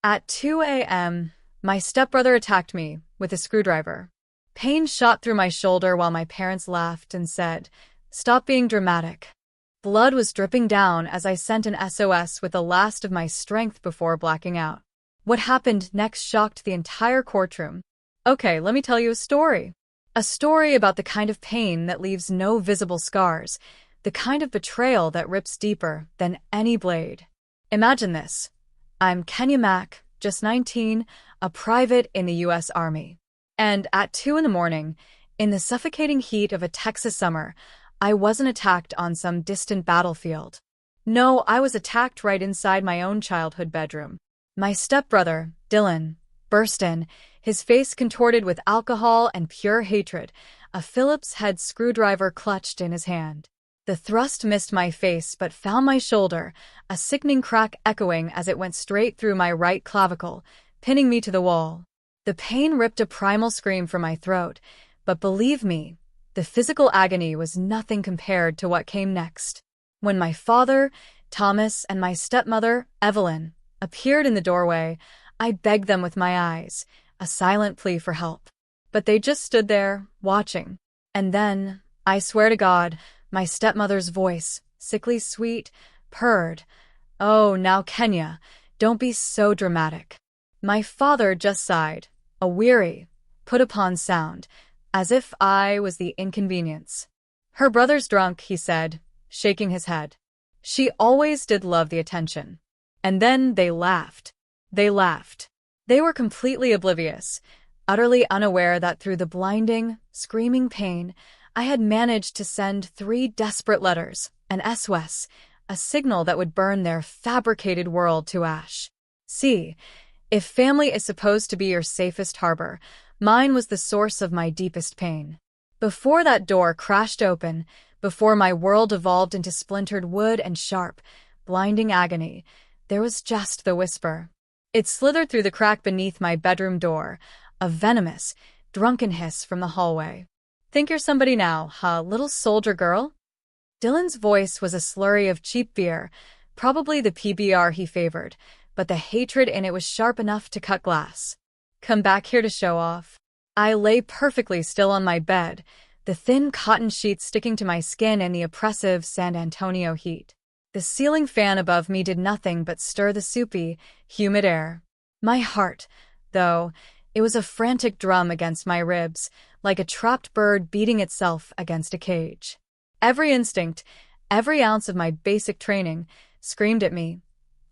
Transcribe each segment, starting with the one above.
At 2 a.m., my stepbrother attacked me with a screwdriver. Pain shot through my shoulder while my parents laughed and said, "Stop being dramatic." Blood was dripping down as I sent an SOS with the last of my strength before blacking out. What happened next shocked the entire courtroom. Okay, let me tell you a story. A story about the kind of pain that leaves no visible scars, the kind of betrayal that rips deeper than any blade. Imagine this. I'm Kenya Mack, just 19, a private in the U.S. Army. And at 2 in the morning, in the suffocating heat of a Texas summer, I wasn't attacked on some distant battlefield. No, I was attacked right inside my own childhood bedroom. My stepbrother, Dylan, burst in, his face contorted with alcohol and pure hatred, a Phillips head screwdriver clutched in his hand. The thrust missed my face but found my shoulder, a sickening crack echoing as it went straight through my right clavicle, pinning me to the wall. The pain ripped a primal scream from my throat, but believe me, the physical agony was nothing compared to what came next. When my father, Thomas, and my stepmother, Evelyn, appeared in the doorway, I begged them with my eyes, a silent plea for help. But they just stood there, watching. And then, I swear to God, my stepmother's voice, sickly sweet, purred, "Oh, now Kenya, don't be so dramatic." My father just sighed, a weary, put-upon sound, as if I was the inconvenience. "Her brother's drunk," he said, shaking his head. "She always did love the attention." And then they laughed. They laughed. They were completely oblivious, utterly unaware that through the blinding, screaming pain, I had managed to send 3 desperate letters, an SOS, a signal that would burn their fabricated world to ash. See, if family is supposed to be your safest harbor, mine was the source of my deepest pain. Before that door crashed open, before my world evolved into splintered wood and sharp, blinding agony, there was just the whisper. It slithered through the crack beneath my bedroom door, a venomous, drunken hiss from the hallway. "Think you're somebody now, huh, little soldier girl?" Dylan's voice was a slurry of cheap beer, probably the PBR he favored, but the hatred in it was sharp enough to cut glass. "Come back here to show off." I lay perfectly still on my bed, the thin cotton sheets sticking to my skin in the oppressive San Antonio heat. The ceiling fan above me did nothing but stir the soupy, humid air. My heart, though, it was a frantic drum against my ribs, like a trapped bird beating itself against a cage. Every instinct, every ounce of my basic training, screamed at me.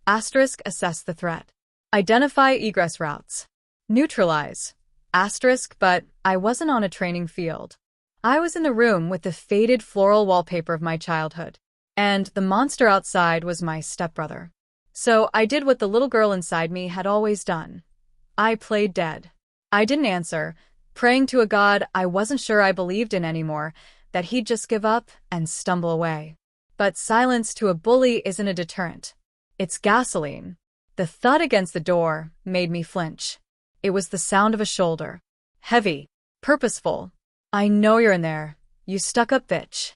Asterisk, assess the threat. Identify egress routes. Neutralize. Asterisk, but I wasn't on a training field. I was in the room with the faded floral wallpaper of my childhood, and the monster outside was my stepbrother. So I did what the little girl inside me had always done. I played dead. I didn't answer, praying to a God I wasn't sure I believed in anymore, that he'd just give up and stumble away. But silence to a bully isn't a deterrent. It's gasoline. The thud against the door made me flinch. It was the sound of a shoulder. Heavy. Purposeful. "I know you're in there, you stuck-up bitch."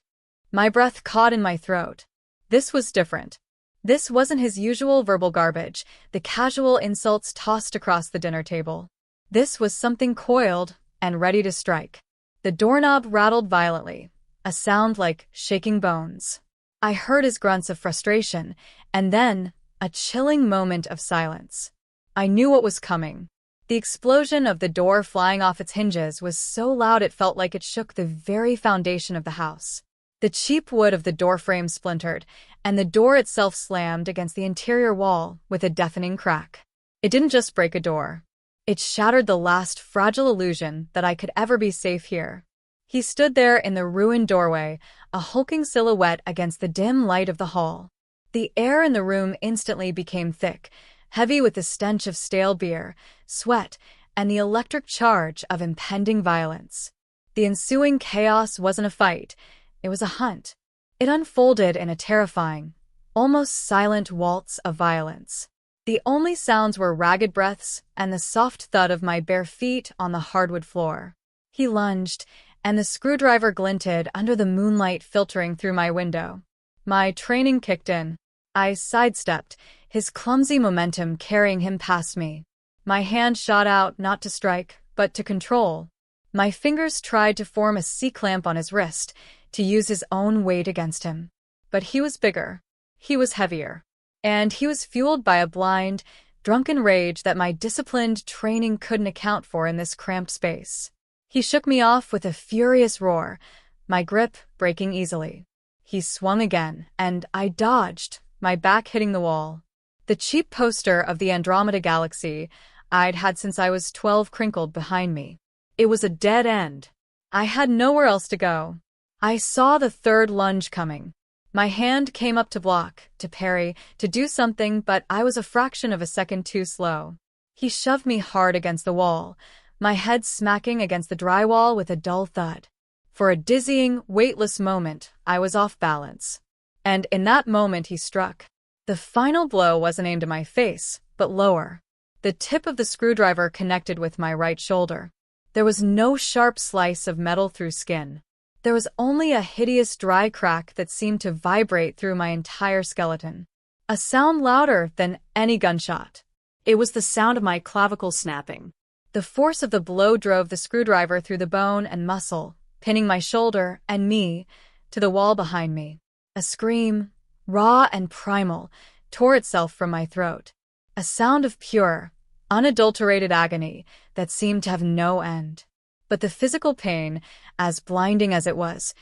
My breath caught in my throat. This was different. This wasn't his usual verbal garbage, the casual insults tossed across the dinner table. This was something coiled and ready to strike. The doorknob rattled violently, a sound like shaking bones. I heard his grunts of frustration, and then a chilling moment of silence. I knew what was coming. The explosion of the door flying off its hinges was so loud it felt like it shook the very foundation of the house. The cheap wood of the doorframe splintered, and the door itself slammed against the interior wall with a deafening crack. It didn't just break a door. It shattered the last fragile illusion that I could ever be safe here. He stood there in the ruined doorway, a hulking silhouette against the dim light of the hall. The air in the room instantly became thick, heavy with the stench of stale beer, sweat, and the electric charge of impending violence. The ensuing chaos wasn't a fight, it was a hunt. It unfolded in a terrifying, almost silent waltz of violence. The only sounds were ragged breaths and the soft thud of my bare feet on the hardwood floor. He lunged, and the screwdriver glinted under the moonlight filtering through my window. My training kicked in. I sidestepped, his clumsy momentum carrying him past me. My hand shot out not to strike, but to control. My fingers tried to form a C-clamp on his wrist, to use his own weight against him. But he was bigger. He was heavier. And he was fueled by a blind, drunken rage that my disciplined training couldn't account for in this cramped space. He shook me off with a furious roar, my grip breaking easily. He swung again, and I dodged, my back hitting the wall. The cheap poster of the Andromeda Galaxy I'd had since I was 12 crinkled behind me. It was a dead end. I had nowhere else to go. I saw the third lunge coming. My hand came up to block, to parry, to do something, but I was a fraction of a second too slow. He shoved me hard against the wall, my head smacking against the drywall with a dull thud. For a dizzying, weightless moment, I was off balance. And in that moment he struck. The final blow wasn't aimed at my face, but lower. The tip of the screwdriver connected with my right shoulder. There was no sharp slice of metal through skin. There was only a hideous dry crack that seemed to vibrate through my entire skeleton. A sound louder than any gunshot. It was the sound of my clavicle snapping. The force of the blow drove the screwdriver through the bone and muscle, pinning my shoulder and me to the wall behind me. A scream, raw and primal, tore itself from my throat. A sound of pure, unadulterated agony that seemed to have no end. But the physical pain, as blinding as it was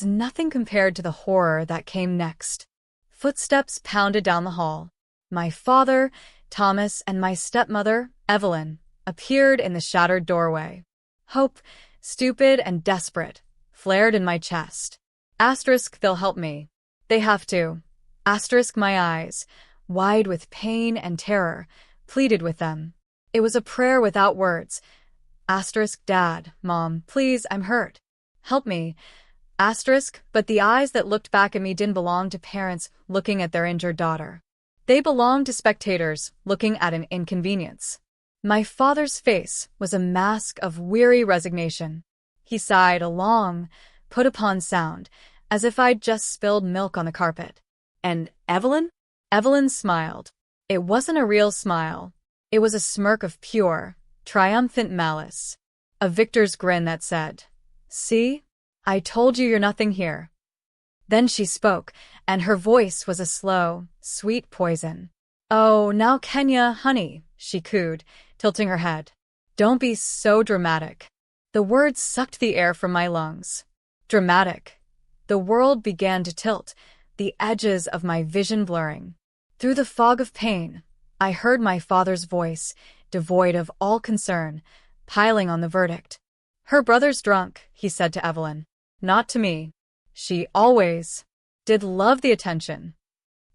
nothing compared to the horror that came next. Footsteps pounded down the hall. My father, Thomas, and my stepmother, Evelyn, appeared in the shattered doorway. Hope, stupid and desperate, flared in my chest. Asterisk, they'll help me. They have to. Asterisk, my eyes, wide with pain and terror, pleaded with them. It was a prayer without words. Asterisk, Dad, Mom, please, I'm hurt. Help me. Asterisk, but the eyes that looked back at me didn't belong to parents looking at their injured daughter. They belonged to spectators looking at an inconvenience. My father's face was a mask of weary resignation. He sighed a long, put-upon sound, as if I'd just spilled milk on the carpet. And Evelyn? Evelyn smiled. It wasn't a real smile. It was a smirk of pure, triumphant malice. A victor's grin that said, "See? I told you you're nothing here." Then she spoke, and her voice was a slow, sweet poison. "Oh, now Kenya, honey," she cooed, tilting her head. "Don't be so dramatic." The words sucked the air from my lungs. Dramatic. The world began to tilt, the edges of my vision blurring. Through the fog of pain, I heard my father's voice, devoid of all concern, piling on the verdict. "Her brother's drunk," he said to Evelyn. "Not to me. She always did love the attention."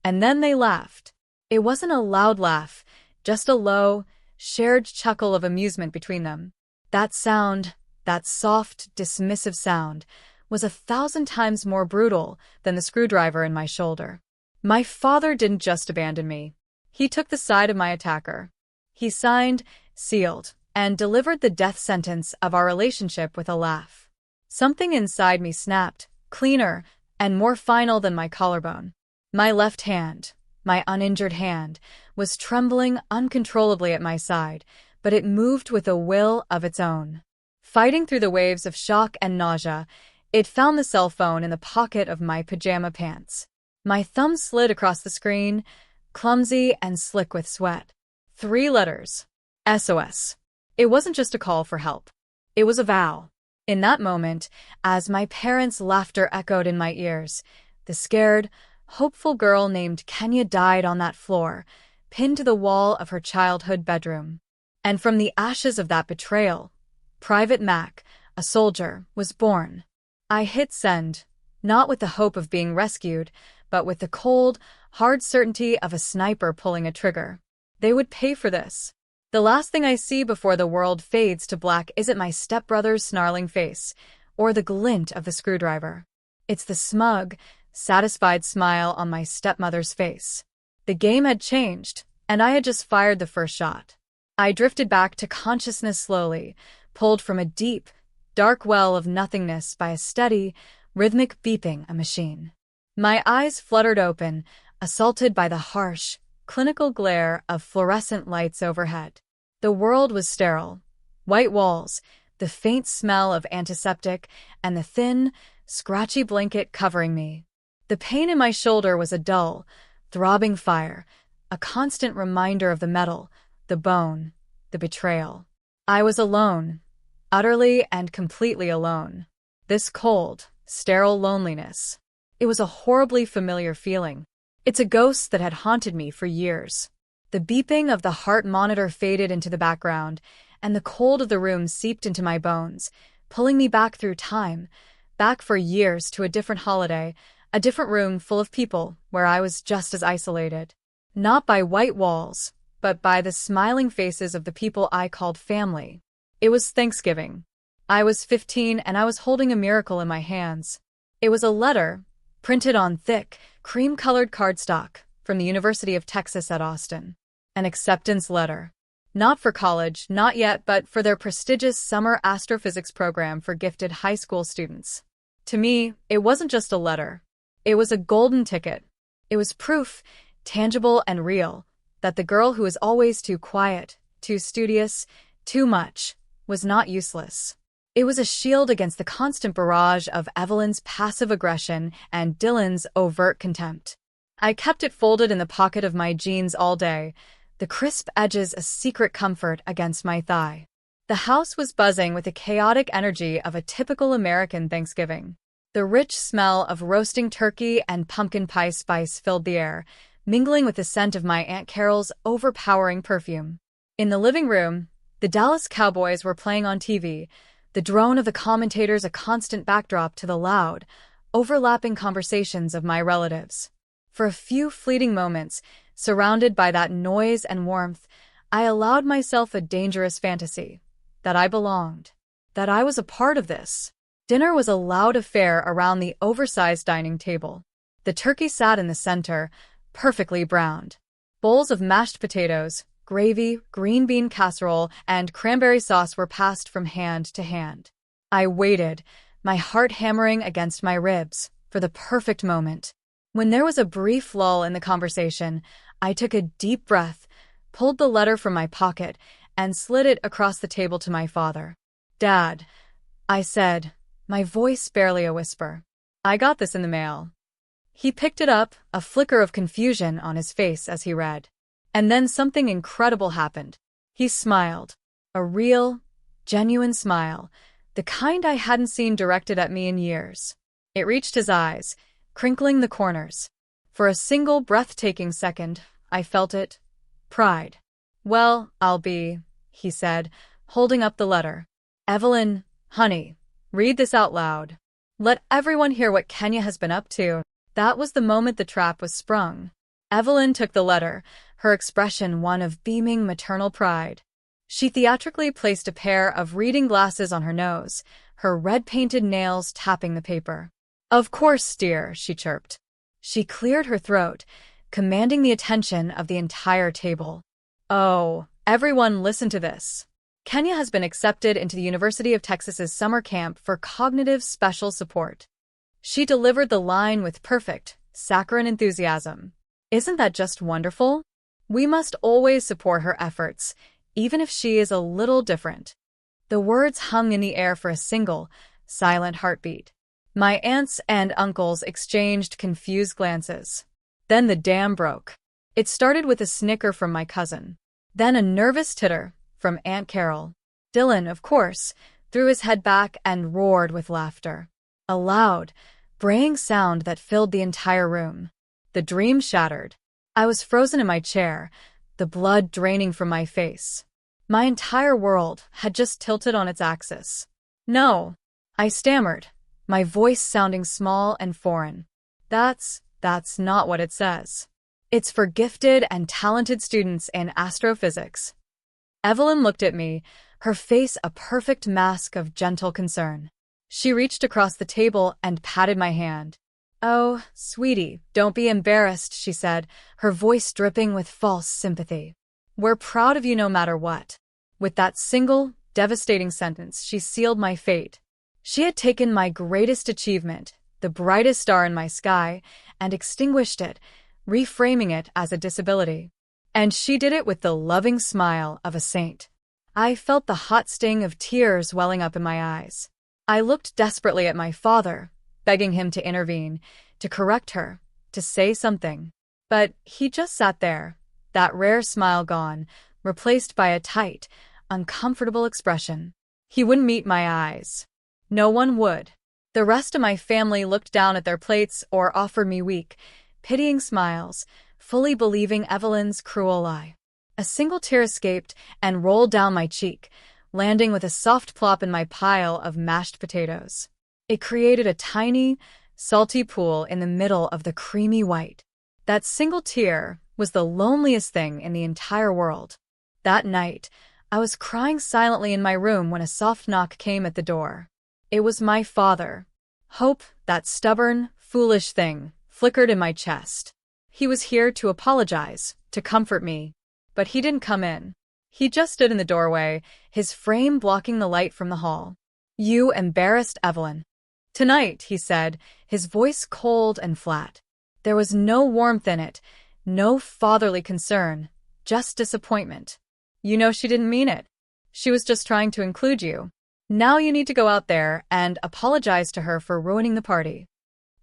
And then they laughed. It wasn't a loud laugh, just a low, shared chuckle of amusement between them. That sound, that soft, dismissive sound, was 1,000 times more brutal than the screwdriver in my shoulder. My father didn't just abandon me. He took the side of my attacker. He signed, sealed, and delivered the death sentence of our relationship with a laugh. Something inside me snapped, cleaner and more final than my collarbone. My left hand, my uninjured hand, was trembling uncontrollably at my side, but it moved with a will of its own. Fighting through the waves of shock and nausea, it found the cell phone in the pocket of my pajama pants. My thumb slid across the screen, clumsy and slick with sweat. 3 letters. SOS. It wasn't just a call for help. It was a vow. In that moment, as my parents' laughter echoed in my ears, the scared, hopeful girl named Kenya died on that floor, pinned to the wall of her childhood bedroom. And from the ashes of that betrayal, Private Mac, a soldier, was born. I hit send, not with the hope of being rescued, but with the cold, hard certainty of a sniper pulling a trigger. They would pay for this. The last thing I see before the world fades to black isn't my stepbrother's snarling face, or the glint of the screwdriver. It's the smug, satisfied smile on my stepmother's face. The game had changed, and I had just fired the first shot. I drifted back to consciousness slowly, pulled from a deep, dark well of nothingness by a steady, rhythmic beeping a machine. My eyes fluttered open, assaulted by the harsh, clinical glare of fluorescent lights overhead. The world was sterile. White walls, the faint smell of antiseptic, and the thin, scratchy blanket covering me. The pain in my shoulder was a dull, throbbing fire, a constant reminder of the metal, the bone, the betrayal. I was alone, utterly and completely alone. This cold, sterile loneliness. It was a horribly familiar feeling. It's a ghost that had haunted me for years. The beeping of the heart monitor faded into the background, and the cold of the room seeped into my bones, pulling me back through time, back for years to a different holiday, a different room full of people where I was just as isolated. Not by white walls, but by the smiling faces of the people I called family. It was Thanksgiving. I was 15 and I was holding a miracle in my hands. It was a letter, printed on thick, cream-colored cardstock, from the University of Texas at Austin. An acceptance letter. Not for college, not yet, but for their prestigious summer astrophysics program for gifted high school students. To me, it wasn't just a letter. It was a golden ticket. It was proof, tangible and real, that the girl who was always too quiet, too studious, too much, was not useless. It was a shield against the constant barrage of Evelyn's passive aggression and Dylan's overt contempt. I kept it folded in the pocket of my jeans all day, the crisp edges a secret comfort against my thigh. The house was buzzing with the chaotic energy of a typical American Thanksgiving. The rich smell of roasting turkey and pumpkin pie spice filled the air, mingling with the scent of my Aunt Carol's overpowering perfume. In the living room, the Dallas Cowboys were playing on TV, the drone of the commentators a constant backdrop to the loud, overlapping conversations of my relatives. For a few fleeting moments, surrounded by that noise and warmth, I allowed myself a dangerous fantasy. That I belonged. That I was a part of this. Dinner was a loud affair around the oversized dining table. The turkey sat in the center, perfectly browned. Bowls of mashed potatoes, gravy, green bean casserole, and cranberry sauce were passed from hand to hand. I waited, my heart hammering against my ribs, for the perfect moment. When there was a brief lull in the conversation, I took a deep breath, pulled the letter from my pocket, and slid it across the table to my father. "Dad," I said, my voice barely a whisper. "I got this in the mail." He picked it up, a flicker of confusion on his face as he read. And then something incredible happened. He smiled. A real, genuine smile, the kind I hadn't seen directed at me in years. It reached his eyes, crinkling the corners. For a single breathtaking second, I felt it. Pride. "Well, I'll be," he said, holding up the letter. "Evelyn, honey, read this out loud. Let everyone hear what Kenya has been up to." That was the moment the trap was sprung. Evelyn took the letter, her expression one of beaming maternal pride. She theatrically placed a pair of reading glasses on her nose, her red-painted nails tapping the paper. "Of course, dear," she chirped. She cleared her throat, commanding the attention of the entire table. "Oh, everyone listen to this. Kenya has been accepted into the University of Texas's summer camp for cognitive special support." She delivered the line with perfect, saccharine enthusiasm. Isn't that just wonderful? We must always support her efforts, even if she is a little different. The words hung in the air for a single, silent heartbeat. My aunts and uncles exchanged confused glances. Then the dam broke. It started with a snicker from my cousin. Then a nervous titter from Aunt Carol. Dylan, of course, threw his head back and roared with laughter. A loud, braying sound that filled the entire room. The dream shattered. I was frozen in my chair, the blood draining from my face. My entire world had just tilted on its axis. "No," I stammered, my voice sounding small and foreign. That's not what it says. It's for gifted and talented students in astrophysics." Evelyn looked at me, her face a perfect mask of gentle concern. She reached across the table and patted my hand. "Oh, sweetie, don't be embarrassed," she said, her voice dripping with false sympathy. "We're proud of you no matter what." With that single, devastating sentence, she sealed my fate. She had taken my greatest achievement, the brightest star in my sky, and extinguished it, reframing it as a disability. And she did it with the loving smile of a saint. I felt the hot sting of tears welling up in my eyes. I looked desperately at my father, begging him to intervene, to correct her, to say something. But he just sat there, that rare smile gone, replaced by a tight, uncomfortable expression. He wouldn't meet my eyes. No one would. The rest of my family looked down at their plates or offered me weak, pitying smiles, fully believing Evelyn's cruel lie. A single tear escaped and rolled down my cheek, landing with a soft plop in my pile of mashed potatoes. It created a tiny, salty pool in the middle of the creamy white. That single tear was the loneliest thing in the entire world. That night, I was crying silently in my room when a soft knock came at the door. It was my father. Hope, that stubborn, foolish thing, flickered in my chest. He was here to apologize, to comfort me. But he didn't come in. He just stood in the doorway, his frame blocking the light from the hall. "You embarrassed Evelyn." "Tonight," he said, his voice cold and flat. There was no warmth in it, no fatherly concern, just disappointment. "You know she didn't mean it. She was just trying to include you. Now you need to go out there and apologize to her for ruining the party."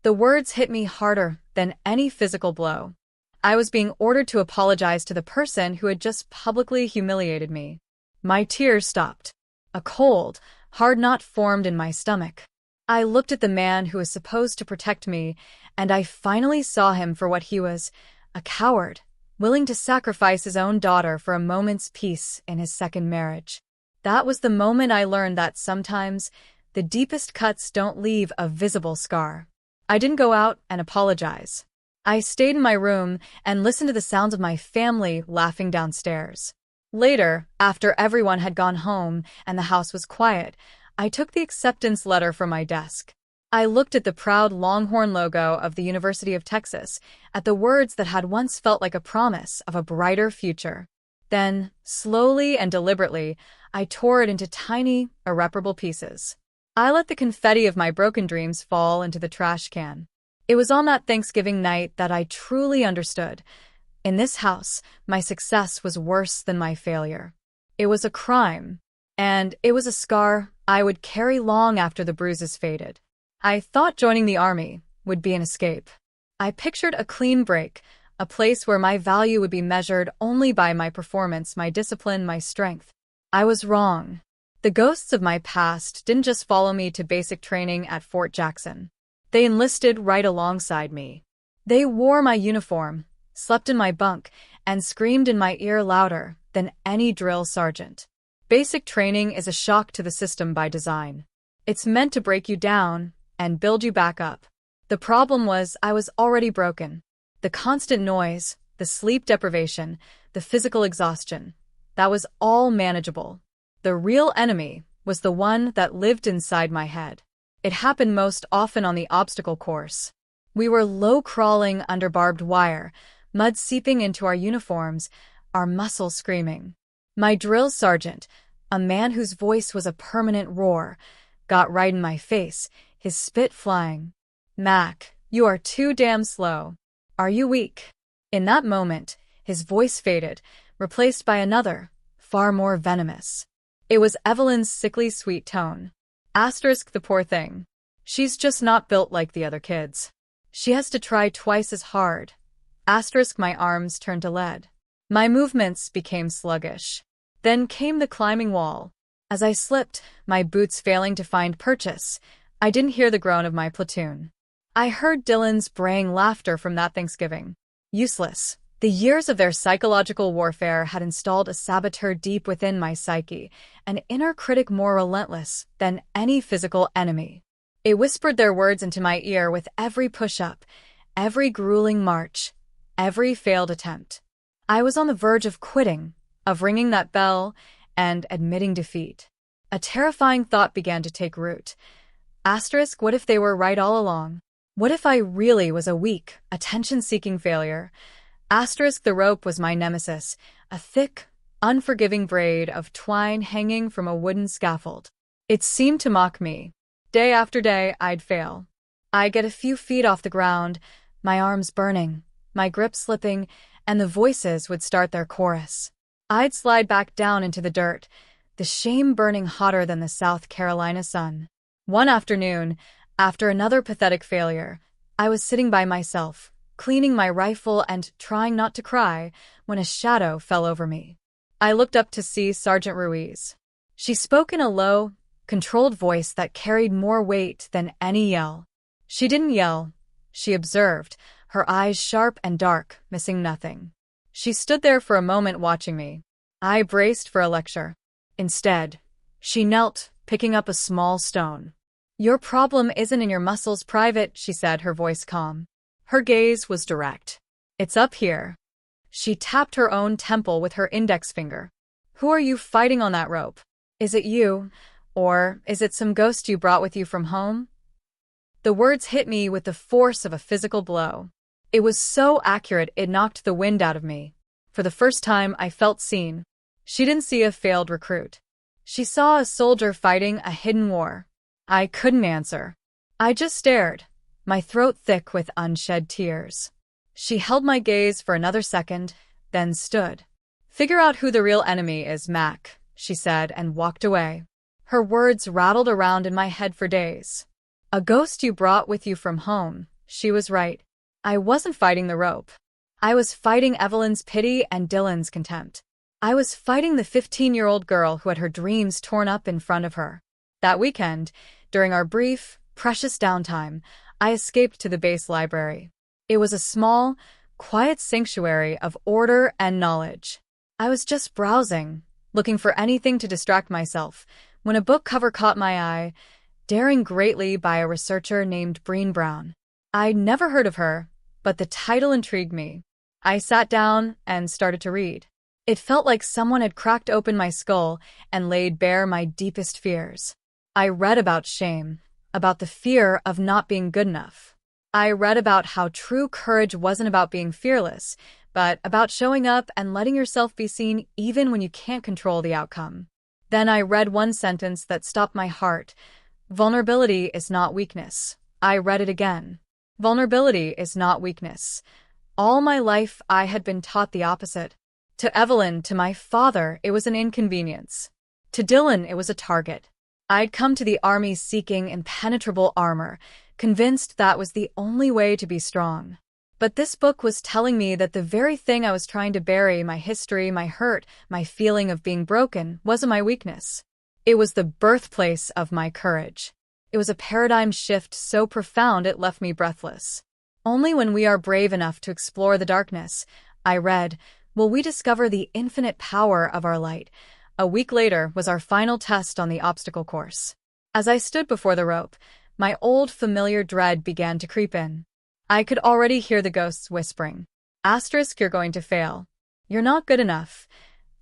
The words hit me harder than any physical blow. I was being ordered to apologize to the person who had just publicly humiliated me. My tears stopped. A cold, hard knot formed in my stomach. I looked at the man who was supposed to protect me, and I finally saw him for what he was, a coward, willing to sacrifice his own daughter for a moment's peace in his second marriage. That was the moment I learned that sometimes the deepest cuts don't leave a visible scar. I didn't go out and apologize. I stayed in my room and listened to the sounds of my family laughing downstairs. Later, after everyone had gone home and the house was quiet, I took the acceptance letter from my desk. I looked at the proud Longhorn logo of the University of Texas, at the words that had once felt like a promise of a brighter future. Then, slowly and deliberately, I tore it into tiny, irreparable pieces. I let the confetti of my broken dreams fall into the trash can. It was on that Thanksgiving night that I truly understood. In this house, my success was worse than my failure. It was a crime, and it was a scar I would carry long after the bruises faded. I thought joining the army would be an escape. I pictured a clean break, a place where my value would be measured only by my performance, my discipline, my strength. I was wrong. The ghosts of my past didn't just follow me to basic training at Fort Jackson. They enlisted right alongside me. They wore my uniform, slept in my bunk, and screamed in my ear louder than any drill sergeant. Basic training is a shock to the system by design. It's meant to break you down and build you back up. The problem was I was already broken. The constant noise, the sleep deprivation, the physical exhaustion, that was all manageable. The real enemy was the one that lived inside my head. It happened most often on the obstacle course. We were low-crawling under barbed wire, mud seeping into our uniforms, our muscles screaming. My drill sergeant, a man whose voice was a permanent roar, got right in my face, his spit flying. "Mac, you are too damn slow. Are you weak?" In that moment, his voice faded, replaced by another, far more venomous. It was Evelyn's sickly sweet tone. The poor thing. She's just not built like the other kids. She has to try twice as hard. My arms turned to lead. My movements became sluggish. Then came the climbing wall. As I slipped, my boots failing to find purchase, I didn't hear the groan of my platoon. I heard Dylan's braying laughter from that Thanksgiving. Useless. The years of their psychological warfare had installed a saboteur deep within my psyche, an inner critic more relentless than any physical enemy. It whispered their words into my ear with every push-up, every grueling march, every failed attempt. I was on the verge of quitting, of ringing that bell, and admitting defeat. A terrifying thought began to take root. What if they were right all along? What if I really was a weak, attention-seeking failure? The rope was my nemesis, a thick, unforgiving braid of twine hanging from a wooden scaffold. It seemed to mock me. Day after day, I'd fail. I'd get a few feet off the ground, my arms burning, my grip slipping, and the voices would start their chorus. I'd slide back down into the dirt, the shame burning hotter than the South Carolina sun. One afternoon, after another pathetic failure, I was sitting by myself, cleaning my rifle and trying not to cry, when a shadow fell over me. I looked up to see Sergeant Ruiz. She spoke in a low, controlled voice that carried more weight than any yell. She didn't yell. She observed, her eyes sharp and dark, missing nothing. She stood there for a moment watching me. I braced for a lecture. Instead, she knelt, picking up a small stone. "Your problem isn't in your muscles, Private," she said, her voice calm. Her gaze was direct. "It's up here." She tapped her own temple with her index finger. "Who are you fighting on that rope? Is it you, or is it some ghost you brought with you from home?" The words hit me with the force of a physical blow. It was so accurate it knocked the wind out of me. For the first time, I felt seen. She didn't see a failed recruit. She saw a soldier fighting a hidden war. I couldn't answer. I just stared, my throat thick with unshed tears. She held my gaze for another second, then stood. "Figure out who the real enemy is, Mac," she said, and walked away. Her words rattled around in my head for days. "A ghost you brought with you from home." She was right. I wasn't fighting the rope. I was fighting Evelyn's pity and Dylan's contempt. I was fighting the 15-year-old girl who had her dreams torn up in front of her. That weekend, during our brief, precious downtime, I escaped to the base library. It was a small, quiet sanctuary of order and knowledge. I was just browsing, looking for anything to distract myself, when a book cover caught my eye, Daring Greatly by a researcher named Breen Brown. I'd never heard of her, but the title intrigued me. I sat down and started to read. It felt like someone had cracked open my skull and laid bare my deepest fears. I read about shame, about the fear of not being good enough. I read about how true courage wasn't about being fearless, but about showing up and letting yourself be seen even when you can't control the outcome. Then I read one sentence that stopped my heart. "Vulnerability is not weakness." I read it again. Vulnerability is not weakness. All my life I had been taught the opposite. To Evelyn, to my father, it was an inconvenience. To Dylan, it was a target. I'd come to the army seeking impenetrable armor, convinced that was the only way to be strong. But this book was telling me that the very thing I was trying to bury, my history, my hurt, my feeling of being broken, wasn't my weakness. It was the birthplace of my courage. It was a paradigm shift so profound it left me breathless. Only when we are brave enough to explore the darkness, I read, will we discover the infinite power of our light. A week later was our final test on the obstacle course. As I stood before the rope, my old familiar dread began to creep in. I could already hear the ghosts whispering. Asterisk, you're going to fail. You're not good enough.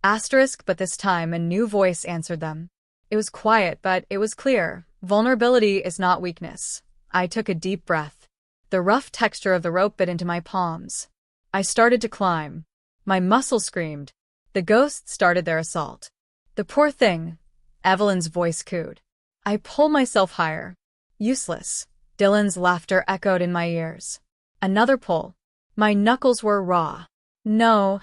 Asterisk, but this time a new voice answered them. It was quiet, but it was clear. Vulnerability is not weakness. I took a deep breath. The rough texture of the rope bit into my palms. I started to climb. My muscles screamed. The ghosts started their assault. "The poor thing," Evelyn's voice cooed. I pulled myself higher. Useless. Dylan's laughter echoed in my ears. Another pull. My knuckles were raw. No,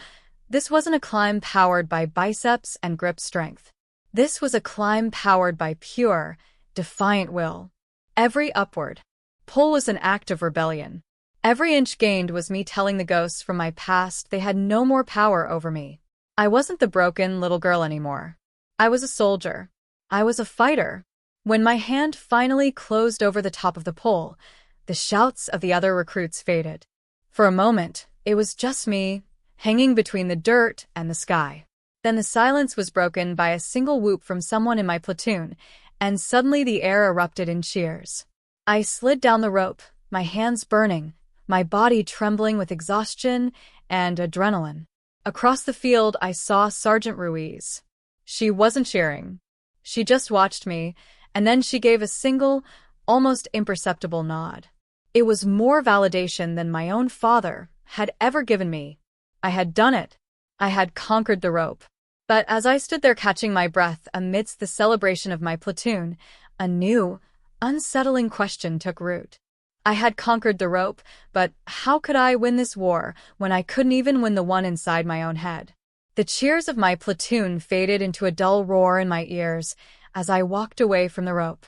this wasn't a climb powered by biceps and grip strength. This was a climb powered by pure, defiant will. Every upward pull was an act of rebellion. Every inch gained was me telling the ghosts from my past they had no more power over me. I wasn't the broken little girl anymore. I was a soldier. I was a fighter. When my hand finally closed over the top of the pole, the shouts of the other recruits faded. For a moment, it was just me, hanging between the dirt and the sky. Then the silence was broken by a single whoop from someone in my platoon, and suddenly the air erupted in cheers. I slid down the rope, my hands burning, my body trembling with exhaustion and adrenaline. Across the field, I saw Sergeant Ruiz. She wasn't cheering. She just watched me, and then she gave a single, almost imperceptible nod. It was more validation than my own father had ever given me. I had done it. I had conquered the rope. But as I stood there catching my breath amidst the celebration of my platoon, a new, unsettling question took root. I had conquered the rope, but how could I win this war when I couldn't even win the one inside my own head? The cheers of my platoon faded into a dull roar in my ears as I walked away from the rope.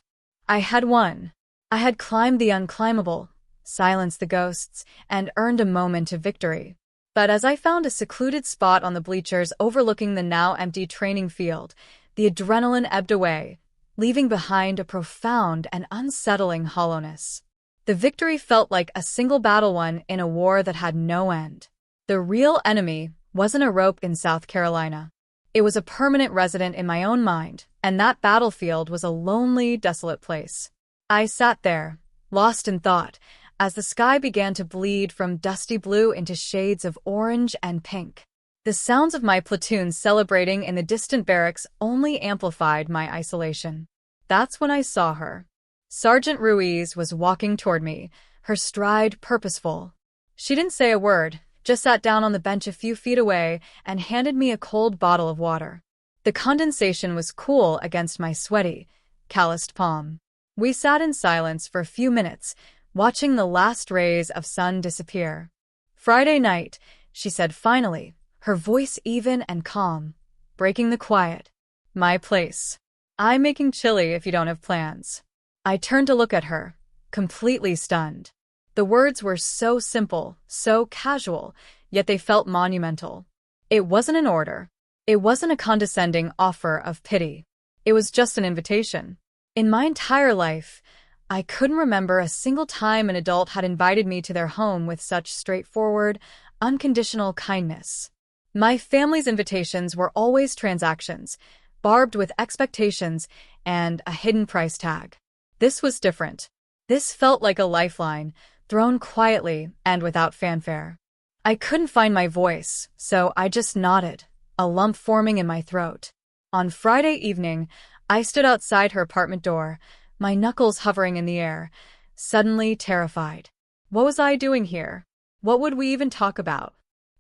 I had won. I had climbed the unclimbable, silenced the ghosts, and earned a moment of victory. But as I found a secluded spot on the bleachers overlooking the now empty training field, the adrenaline ebbed away, leaving behind a profound and unsettling hollowness. The victory felt like a single battle won in a war that had no end. The real enemy wasn't a rope in South Carolina. It was a permanent resident in my own mind, and that battlefield was a lonely, desolate place. I sat there, lost in thought, as the sky began to bleed from dusty blue into shades of orange and pink. The sounds of my platoon celebrating in the distant barracks only amplified my isolation. That's when I saw her. Sergeant Ruiz was walking toward me, her stride purposeful. She didn't say a word, just sat down on the bench a few feet away and handed me a cold bottle of water. The condensation was cool against my sweaty, calloused palm. We sat in silence for a few minutes, watching the last rays of sun disappear. "Friday night," she said finally, her voice even and calm, breaking the quiet. "My place. I'm making chili if you don't have plans." I turned to look at her, completely stunned. The words were so simple, so casual, yet they felt monumental. It wasn't an order. It wasn't a condescending offer of pity. It was just an invitation. In my entire life, I couldn't remember a single time an adult had invited me to their home with such straightforward, unconditional kindness. My family's invitations were always transactions, barbed with expectations and a hidden price tag. This was different. This felt like a lifeline, thrown quietly and without fanfare. I couldn't find my voice, so I just nodded, a lump forming in my throat. On Friday evening, I stood outside her apartment door, my knuckles hovering in the air, suddenly terrified. What was I doing here? What would we even talk about?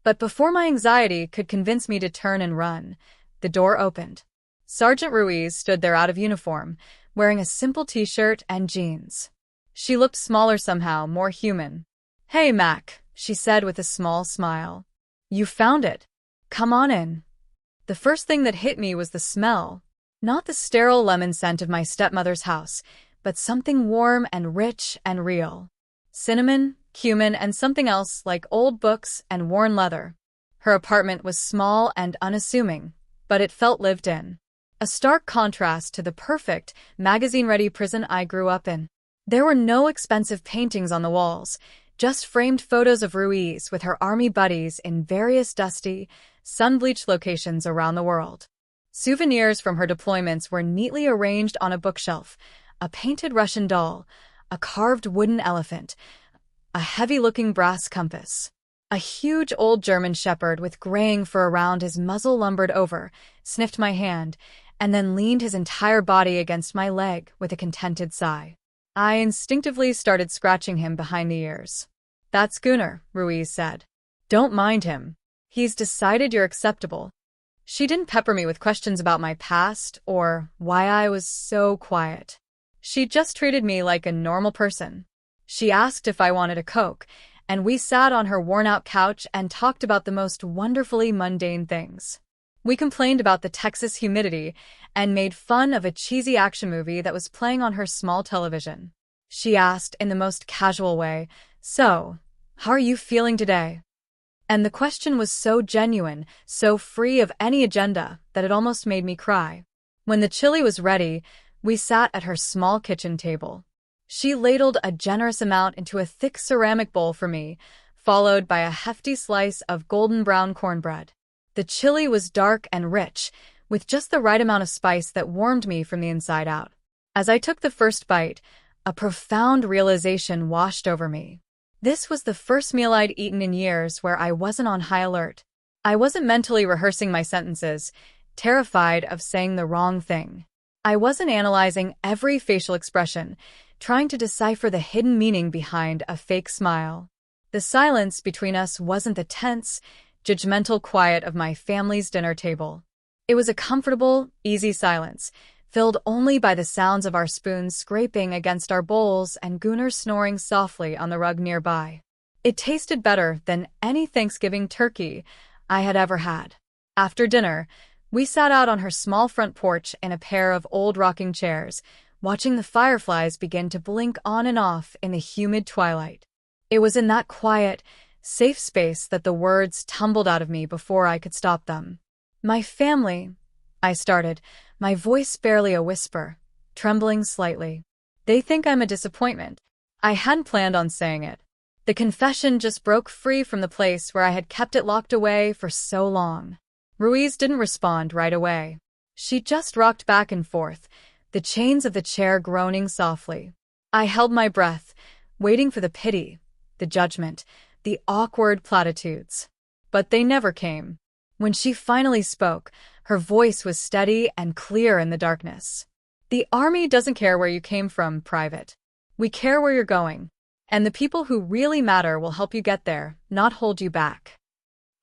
But before my anxiety could convince me to turn and run, the door opened. Sergeant Ruiz stood there out of uniform, wearing a simple t-shirt and jeans. She looked smaller somehow, more human. "Hey, Mac," she said with a small smile. "You found it. Come on in." The first thing that hit me was the smell. Not the sterile lemon scent of my stepmother's house, but something warm and rich and real. Cinnamon, cumin, and something else like old books and worn leather. Her apartment was small and unassuming, but it felt lived in. A stark contrast to the perfect, magazine-ready prison I grew up in. There were no expensive paintings on the walls, just framed photos of Ruiz with her army buddies in various dusty, sun-bleached locations around the world. Souvenirs from her deployments were neatly arranged on a bookshelf, a painted Russian doll, a carved wooden elephant, a heavy-looking brass compass. A huge old German shepherd with graying fur around his muzzle lumbered over, sniffed my hand, and then leaned his entire body against my leg with a contented sigh. I instinctively started scratching him behind the ears. "That's Gunnar," Ruiz said. "Don't mind him. He's decided you're acceptable." She didn't pepper me with questions about my past or why I was so quiet. She just treated me like a normal person. She asked if I wanted a Coke, and we sat on her worn-out couch and talked about the most wonderfully mundane things. We complained about the Texas humidity and made fun of a cheesy action movie that was playing on her small television. She asked in the most casual way, "So, how are you feeling today?" And the question was so genuine, so free of any agenda, that it almost made me cry. When the chili was ready, we sat at her small kitchen table. She ladled a generous amount into a thick ceramic bowl for me, followed by a hefty slice of golden brown cornbread. The chili was dark and rich, with just the right amount of spice that warmed me from the inside out. As I took the first bite, a profound realization washed over me. This was the first meal I'd eaten in years where I wasn't on high alert. I wasn't mentally rehearsing my sentences, terrified of saying the wrong thing. I wasn't analyzing every facial expression, trying to decipher the hidden meaning behind a fake smile. The silence between us wasn't the tense, judgmental quiet of my family's dinner table. It was a comfortable, easy silence, filled only by the sounds of our spoons scraping against our bowls and Gunnar snoring softly on the rug nearby. It tasted better than any Thanksgiving turkey I had ever had. After dinner, we sat out on her small front porch in a pair of old rocking chairs, watching the fireflies begin to blink on and off in the humid twilight. It was in that quiet, safe space that the words tumbled out of me before I could stop them. "My family," I started, my voice barely a whisper, trembling slightly. "They think I'm a disappointment." I hadn't planned on saying it. The confession just broke free from the place where I had kept it locked away for so long. Ruiz didn't respond right away. She just rocked back and forth, the chains of the chair groaning softly. I held my breath, waiting for the pity, the judgment, the awkward platitudes. But they never came. When she finally spoke, her voice was steady and clear in the darkness. "The army doesn't care where you came from, Private. We care where you're going. And the people who really matter will help you get there, not hold you back."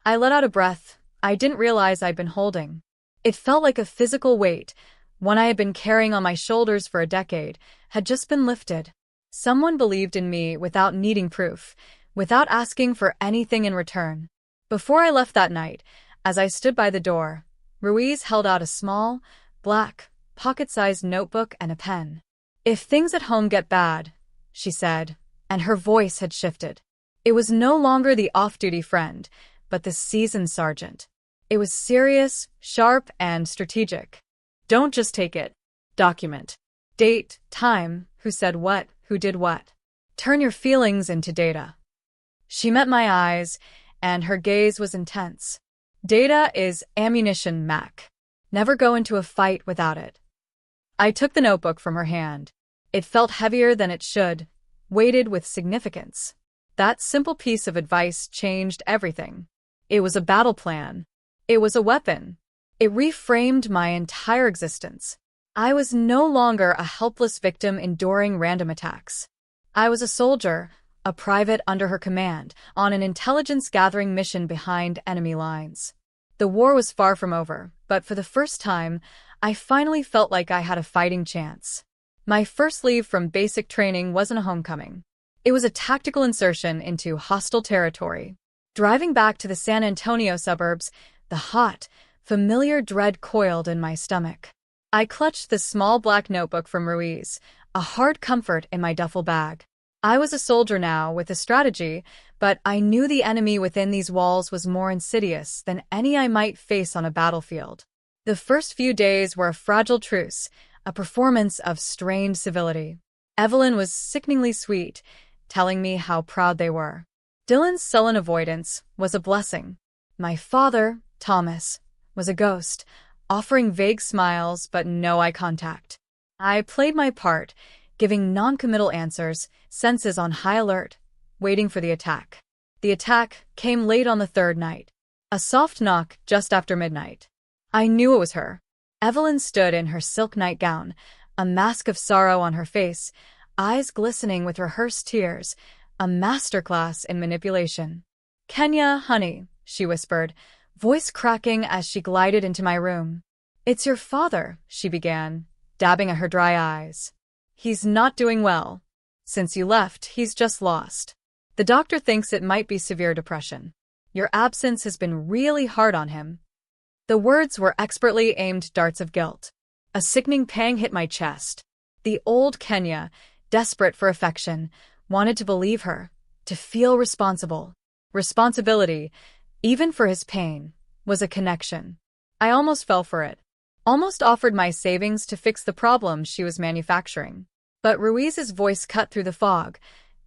I let out a breath I didn't realize I'd been holding. It felt like a physical weight, one I had been carrying on my shoulders for a decade, had just been lifted. Someone believed in me without needing proof, without asking for anything in return. Before I left that night, as I stood by the door, Ruiz held out a small, black, pocket-sized notebook and a pen. "If things at home get bad," she said, and her voice had shifted. It was no longer the off-duty friend, but the seasoned sergeant. It was serious, sharp, and strategic. "Don't just take it. Document. Date, time, who said what, who did what. Turn your feelings into data." She met my eyes, and her gaze was intense. "Data is ammunition, Mac. Never go into a fight without it." I took the notebook from her hand. It felt heavier than it should, weighted with significance. That simple piece of advice changed everything. It was a battle plan. It was a weapon. It reframed my entire existence. I was no longer a helpless victim enduring random attacks. I was a soldier, a private under her command, on an intelligence-gathering mission behind enemy lines. The war was far from over, but for the first time, I finally felt like I had a fighting chance. My first leave from basic training wasn't a homecoming. It was a tactical insertion into hostile territory. Driving back to the San Antonio suburbs, the hot, familiar dread coiled in my stomach. I clutched the small black notebook from Ruiz, a hard comfort in my duffel bag. I was a soldier now with a strategy, but I knew the enemy within these walls was more insidious than any I might face on a battlefield. The first few days were a fragile truce, a performance of strained civility. Evelyn was sickeningly sweet, telling me how proud they were. Dylan's sullen avoidance was a blessing. My father, Thomas, was a ghost, offering vague smiles but no eye contact. I played my part, giving non-committal answers, senses on high alert, waiting for the attack. The attack came late on the third night. A soft knock just after midnight. I knew it was her. Evelyn stood in her silk nightgown, a mask of sorrow on her face, eyes glistening with rehearsed tears, a masterclass in manipulation. "Kenya, honey," she whispered, voice cracking as she glided into my room. "It's your father," she began, dabbing at her dry eyes. "He's not doing well. Since you left, he's just lost. The doctor thinks it might be severe depression. Your absence has been really hard on him." The words were expertly aimed darts of guilt. A sickening pang hit my chest. The old Kenya, desperate for affection, wanted to believe her, to feel responsible. Responsibility, even for his pain, was a connection. I almost fell for it. Almost offered my savings to fix the problem she was manufacturing. But Ruiz's voice cut through the fog.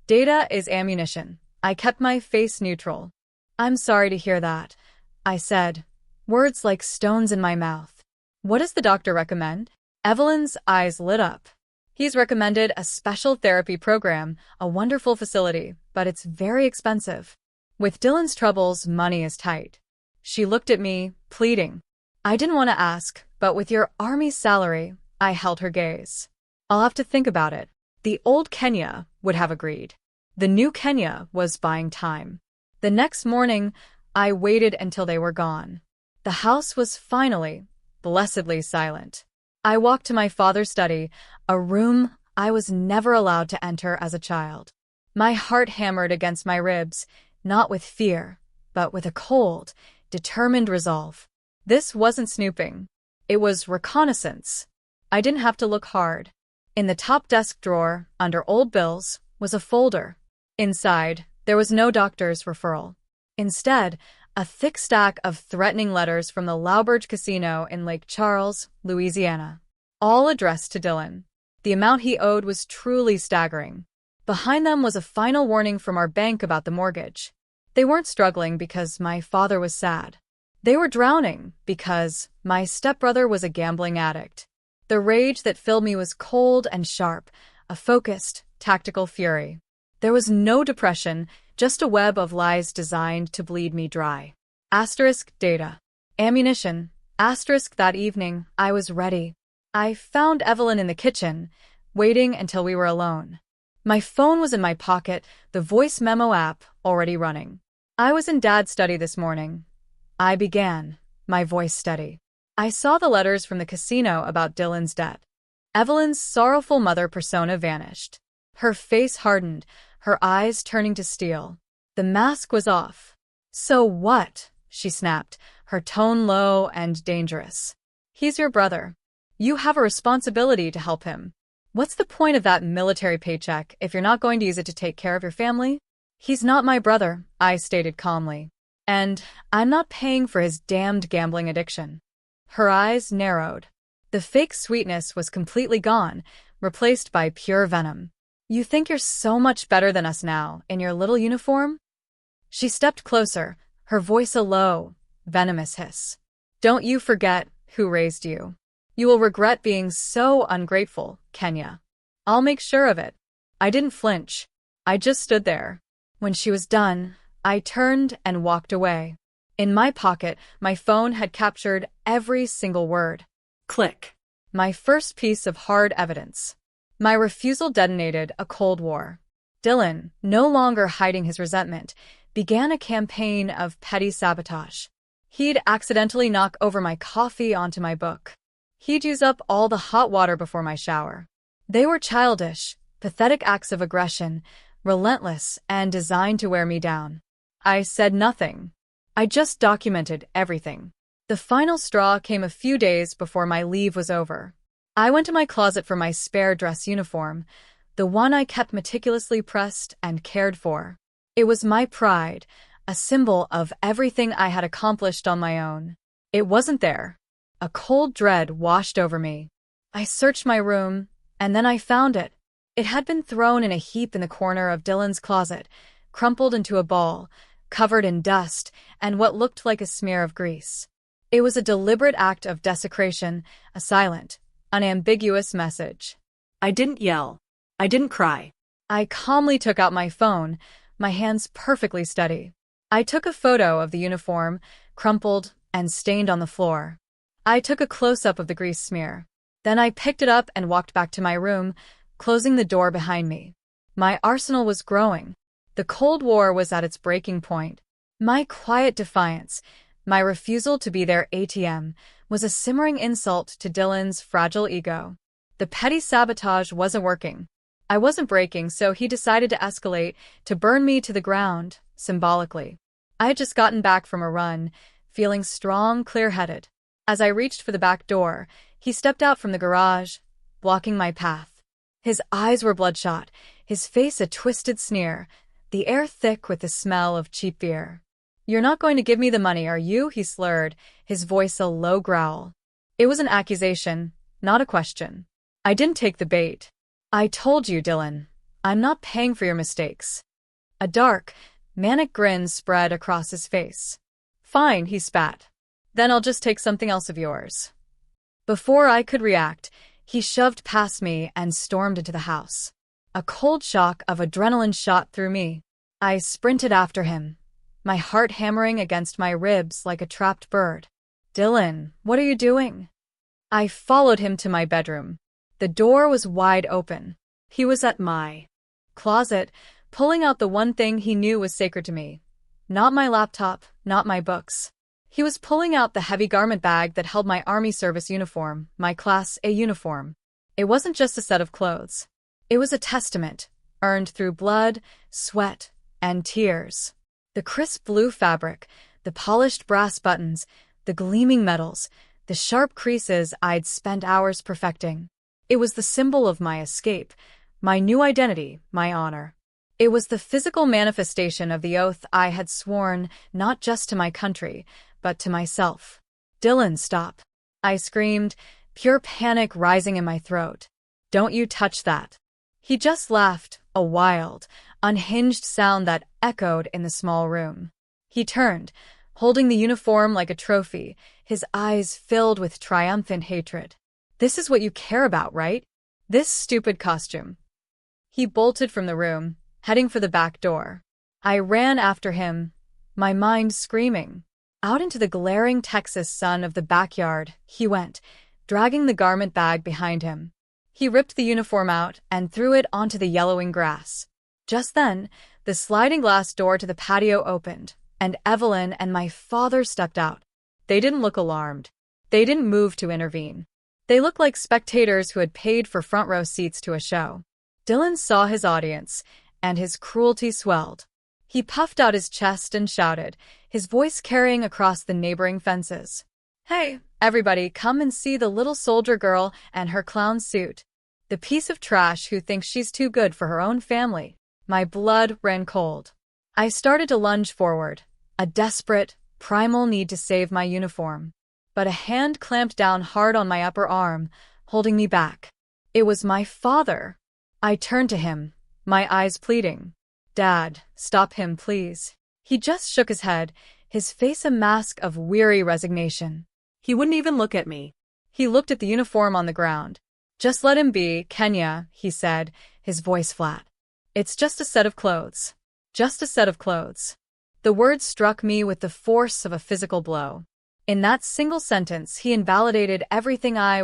"Data is ammunition." I kept my face neutral. "I'm sorry to hear that," I said, words like stones in my mouth. "What does the doctor recommend?" Evelyn's eyes lit up. "He's recommended a special therapy program, a wonderful facility, but it's very expensive. With Dylan's troubles, money is tight." She looked at me, pleading. I didn't want to ask, but with your army salary, I held her gaze. "I'll have to think about it." The old Kenya would have agreed. The new Kenya was buying time. The next morning, I waited until they were gone. The house was finally, blessedly silent. I walked to my father's study, a room I was never allowed to enter as a child. My heart hammered against my ribs, not with fear, but with a cold, determined resolve. This wasn't snooping. It was reconnaissance. I didn't have to look hard. In the top desk drawer, under old bills, was a folder. Inside, there was no doctor's referral. Instead, a thick stack of threatening letters from the L'Auberge Casino in Lake Charles, Louisiana. All addressed to Dylan. The amount he owed was truly staggering. Behind them was a final warning from our bank about the mortgage. They weren't struggling because my father was sad. They were drowning because my stepbrother was a gambling addict. The rage that filled me was cold and sharp, a focused, tactical fury. There was no depression, just a web of lies designed to bleed me dry. Asterisk data. Ammunition. Asterisk that evening, I was ready. I found Evelyn in the kitchen, waiting until we were alone. My phone was in my pocket, the voice memo app already running. I was in Dad's study this morning. I began, my voice steady. I saw the letters from the casino about Dylan's debt. Evelyn's sorrowful mother persona vanished. Her face hardened, her eyes turning to steel. The mask was off. "So what?" she snapped, her tone low and dangerous. "He's your brother. You have a responsibility to help him. What's the point of that military paycheck if you're not going to use it to take care of your family?" "He's not my brother," I stated calmly. "And I'm not paying for his damned gambling addiction." Her eyes narrowed. The fake sweetness was completely gone, replaced by pure venom. "You think you're so much better than us now, in your little uniform?" She stepped closer, her voice a low, venomous hiss. "Don't you forget who raised you. You will regret being so ungrateful, Kenya. I'll make sure of it." I didn't flinch. I just stood there. When she was done, I turned and walked away. In my pocket, my phone had captured every single word. Click. My first piece of hard evidence. My refusal detonated a Cold War. Dylan, no longer hiding his resentment, began a campaign of petty sabotage. He'd accidentally knock over my coffee onto my book. He'd use up all the hot water before my shower. They were childish, pathetic acts of aggression, relentless and designed to wear me down. I said nothing. I just documented everything. The final straw came a few days before my leave was over. I went to my closet for my spare dress uniform, the one I kept meticulously pressed and cared for. It was my pride, a symbol of everything I had accomplished on my own. It wasn't there. A cold dread washed over me. I searched my room, and then I found it. It had been thrown in a heap in the corner of Dylan's closet, crumpled into a ball, covered in dust and what looked like a smear of grease. It was a deliberate act of desecration, a silent, unambiguous message. I didn't yell. I didn't cry. I calmly took out my phone, my hands perfectly steady. I took a photo of the uniform, crumpled and stained on the floor. I took a close-up of the grease smear. Then I picked it up and walked back to my room, closing the door behind me. My arsenal was growing. The Cold War was at its breaking point. My quiet defiance, my refusal to be their ATM, was a simmering insult to Dylan's fragile ego. The petty sabotage wasn't working. I wasn't breaking, so he decided to escalate, to burn me to the ground, symbolically. I had just gotten back from a run, feeling strong, clear-headed. As I reached for the back door, he stepped out from the garage, blocking my path. His eyes were bloodshot, his face a twisted sneer, the air thick with the smell of cheap beer. "You're not going to give me the money, are you?" he slurred, his voice a low growl. It was an accusation, not a question. I didn't take the bait. "I told you, Dylan. I'm not paying for your mistakes." A dark, manic grin spread across his face. "Fine," he spat. "Then I'll just take something else of yours." Before I could react, he shoved past me and stormed into the house. A cold shock of adrenaline shot through me. I sprinted after him, my heart hammering against my ribs like a trapped bird. "Dylan, what are you doing?" I followed him to my bedroom. The door was wide open. He was at my closet, pulling out the one thing he knew was sacred to me. Not my laptop, not my books. He was pulling out the heavy garment bag that held my army service uniform, my Class A uniform. It wasn't just a set of clothes. It was a testament, earned through blood, sweat, and tears. The crisp blue fabric, the polished brass buttons, the gleaming metals, the sharp creases I'd spent hours perfecting. It was the symbol of my escape, my new identity, my honor. It was the physical manifestation of the oath I had sworn not just to my country, but to myself. "Dylan, stop!" I screamed, pure panic rising in my throat. "Don't you touch that." He just laughed, a wild, unhinged sound that echoed in the small room. He turned, holding the uniform like a trophy, his eyes filled with triumphant hatred. "This is what you care about, right? This stupid costume." He bolted from the room, heading for the back door. I ran after him, my mind screaming. Out into the glaring Texas sun of the backyard he went, dragging the garment bag behind him. He ripped the uniform out and threw it onto the yellowing grass. Just then, the sliding glass door to the patio opened, and Evelyn and my father stepped out. They didn't look alarmed. They didn't move to intervene. They looked like spectators who had paid for front row seats to a show. Dylan saw his audience, and his cruelty swelled. He puffed out his chest and shouted, his voice carrying across the neighboring fences. "Hey, everybody, come and see the little soldier girl and her clown suit. The piece of trash who thinks she's too good for her own family." My blood ran cold. I started to lunge forward, a desperate, primal need to save my uniform. But a hand clamped down hard on my upper arm, holding me back. It was my father. I turned to him, my eyes pleading. "Dad, stop him, please." He just shook his head, his face a mask of weary resignation. He wouldn't even look at me. He looked at the uniform on the ground. "Just let him be, Kenya," he said, his voice flat. "It's just a set of clothes. Just a set of clothes." The words struck me with the force of a physical blow. In that single sentence, he invalidated everything I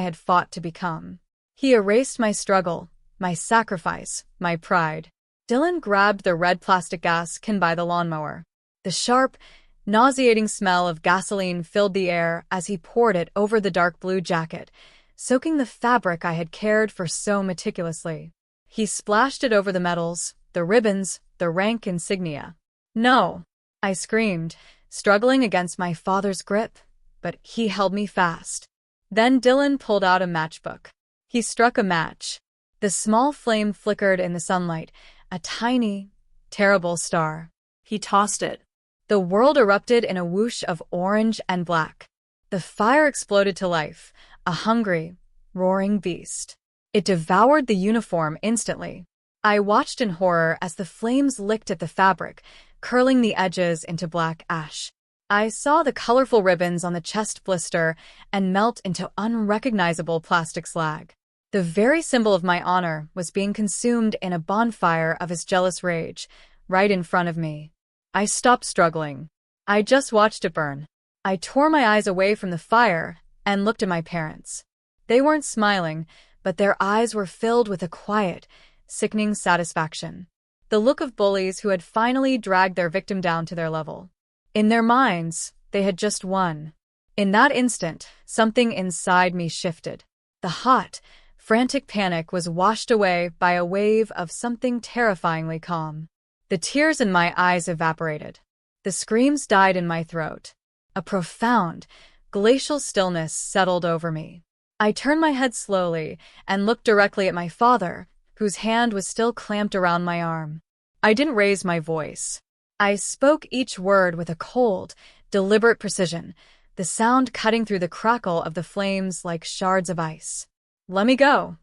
had fought to become. He erased my struggle, my sacrifice, my pride. Dylan grabbed the red plastic gas can by the lawnmower. The sharp, nauseating smell of gasoline filled the air as he poured it over the dark blue jacket, soaking the fabric I had cared for so meticulously. He splashed it over the medals, the ribbons, the rank insignia. "No!" I screamed, struggling against my father's grip, but he held me fast. Then Dylan pulled out a matchbook. He struck a match. The small flame flickered in the sunlight, a tiny, terrible star. He tossed it. The world erupted in a whoosh of orange and black. The fire exploded to life, a hungry, roaring beast. It devoured the uniform instantly. I watched in horror as the flames licked at the fabric, curling the edges into black ash. I saw the colorful ribbons on the chest blister and melt into unrecognizable plastic slag. The very symbol of my honor was being consumed in a bonfire of his jealous rage, right in front of me. I stopped struggling. I just watched it burn. I tore my eyes away from the fire and looked at my parents. They weren't smiling, but their eyes were filled with a quiet, sickening satisfaction. The look of bullies who had finally dragged their victim down to their level. In their minds, they had just won. In that instant, something inside me shifted. The hot, frantic panic was washed away by a wave of something terrifyingly calm. The tears in my eyes evaporated. The screams died in my throat. A profound, glacial stillness settled over me. I turned my head slowly and looked directly at my father, whose hand was still clamped around my arm. I didn't raise my voice. I spoke each word with a cold, deliberate precision, the sound cutting through the crackle of the flames like shards of ice. "Let me go."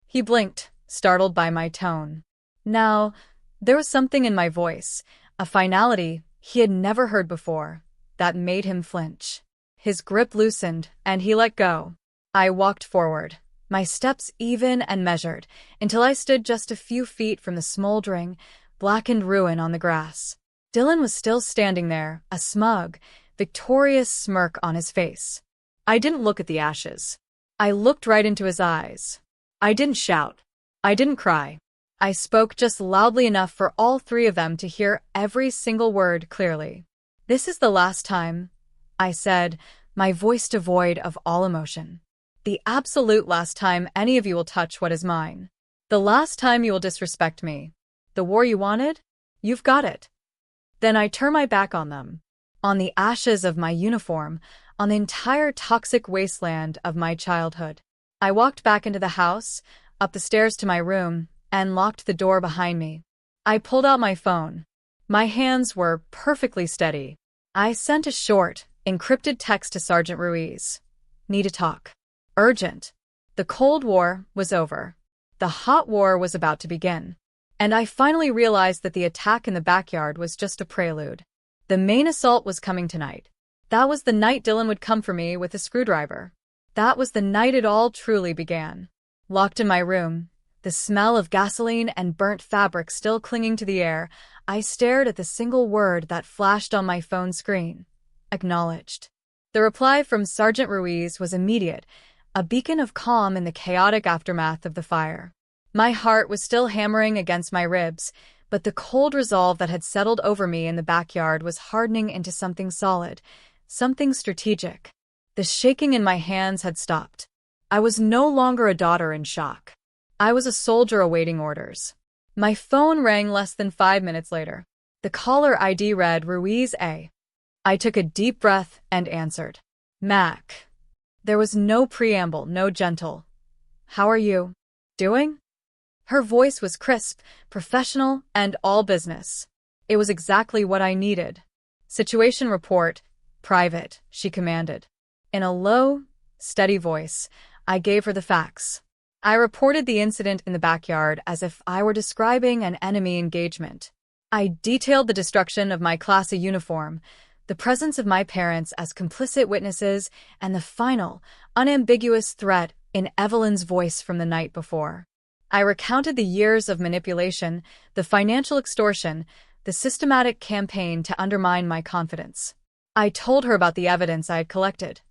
He blinked, startled by my tone. Now, there was something in my voice, a finality he had never heard before, that made him flinch. His grip loosened, and he let go. I walked forward, my steps even and measured, until I stood just a few feet from the smoldering, blackened ruin on the grass. Dylan was still standing there, a smug, victorious smirk on his face. I didn't look at the ashes. I looked right into his eyes. I didn't shout. I didn't cry. I spoke just loudly enough for all three of them to hear every single word clearly. "This is the last time," I said, my voice devoid of all emotion. "The absolute last time any of you will touch what is mine. The last time you will disrespect me. The war you wanted? You've got it." Then I turn my back on them, on the ashes of my uniform, on the entire toxic wasteland of my childhood. I walked back into the house, up the stairs to my room, and locked the door behind me. I pulled out my phone. My hands were perfectly steady. I sent a short, encrypted text to Sergeant Ruiz. "Need to talk. Urgent." The Cold War was over. The hot war was about to begin. And I finally realized that the attack in the backyard was just a prelude. The main assault was coming tonight. That was the night Dylan would come for me with a screwdriver. That was the night it all truly began. Locked in my room, the smell of gasoline and burnt fabric still clinging to the air, I stared at the single word that flashed on my phone screen. Acknowledged. The reply from Sergeant Ruiz was immediate, a beacon of calm in the chaotic aftermath of the fire. My heart was still hammering against my ribs, but the cold resolve that had settled over me in the backyard was hardening into something solid, something strategic. The shaking in my hands had stopped. I was no longer a daughter in shock. I was a soldier awaiting orders. My phone rang less than 5 minutes later. The caller ID read Ruiz A. I took a deep breath and answered. "Mac." There was no preamble, no gentle, "How are you doing?" Her voice was crisp, professional, and all business. It was exactly what I needed. "Situation report, private," she commanded. In a low, steady voice, I gave her the facts. I reported the incident in the backyard as if I were describing an enemy engagement. I detailed the destruction of my class A uniform, the presence of my parents as complicit witnesses, and the final, unambiguous threat in Evelyn's voice from the night before. I recounted the years of manipulation, the financial extortion, the systematic campaign to undermine my confidence. I told her about the evidence I had collected.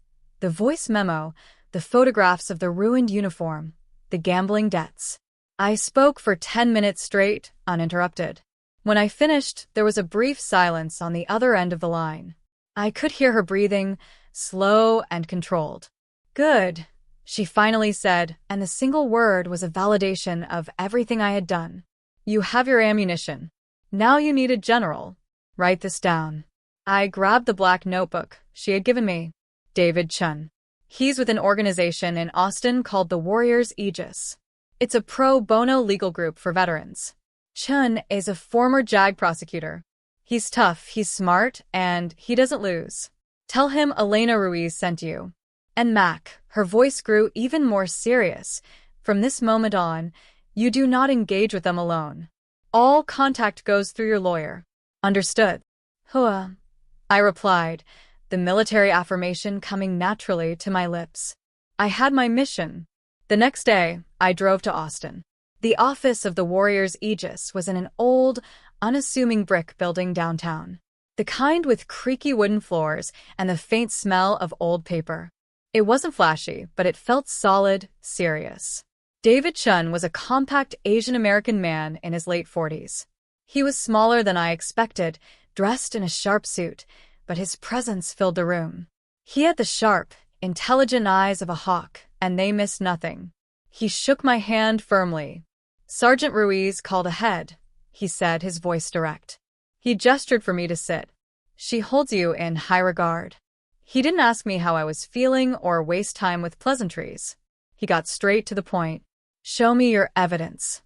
The voice memo, the photographs of the ruined uniform, the gambling debts. I spoke for 10 minutes straight, uninterrupted. When I finished, there was a brief silence on the other end of the line. I could hear her breathing, slow and controlled. "Good," she finally said, and the single word was a validation of everything I had done. "You have your ammunition. Now you need a general. Write this down." I grabbed the black notebook she had given me. "David Chun. He's with an organization in Austin called the Warriors Aegis. It's a pro bono legal group for veterans. Chun is a former JAG prosecutor. He's tough, he's smart, and he doesn't lose. Tell him Elena Ruiz sent you. And Mac," her voice grew even more serious, "from this moment on, you do not engage with them alone. All contact goes through your lawyer. Understood?" "Hua," I replied, the military affirmation coming naturally to my lips. I had my mission. The next day, I drove to Austin. The office of the Warriors Aegis was in an old, unassuming brick building downtown. The kind with creaky wooden floors and the faint smell of old paper. It wasn't flashy, but it felt solid, serious. David Chun was a compact Asian-American man in his late 40s. He was smaller than I expected, dressed in a sharp suit, but his presence filled the room. He had the sharp, intelligent eyes of a hawk, and they missed nothing. He shook my hand firmly. "Sergeant Ruiz called ahead," he said, his voice direct. He gestured for me to sit. "She holds you in high regard." He didn't ask me how I was feeling or waste time with pleasantries. He got straight to the point. "Show me your evidence."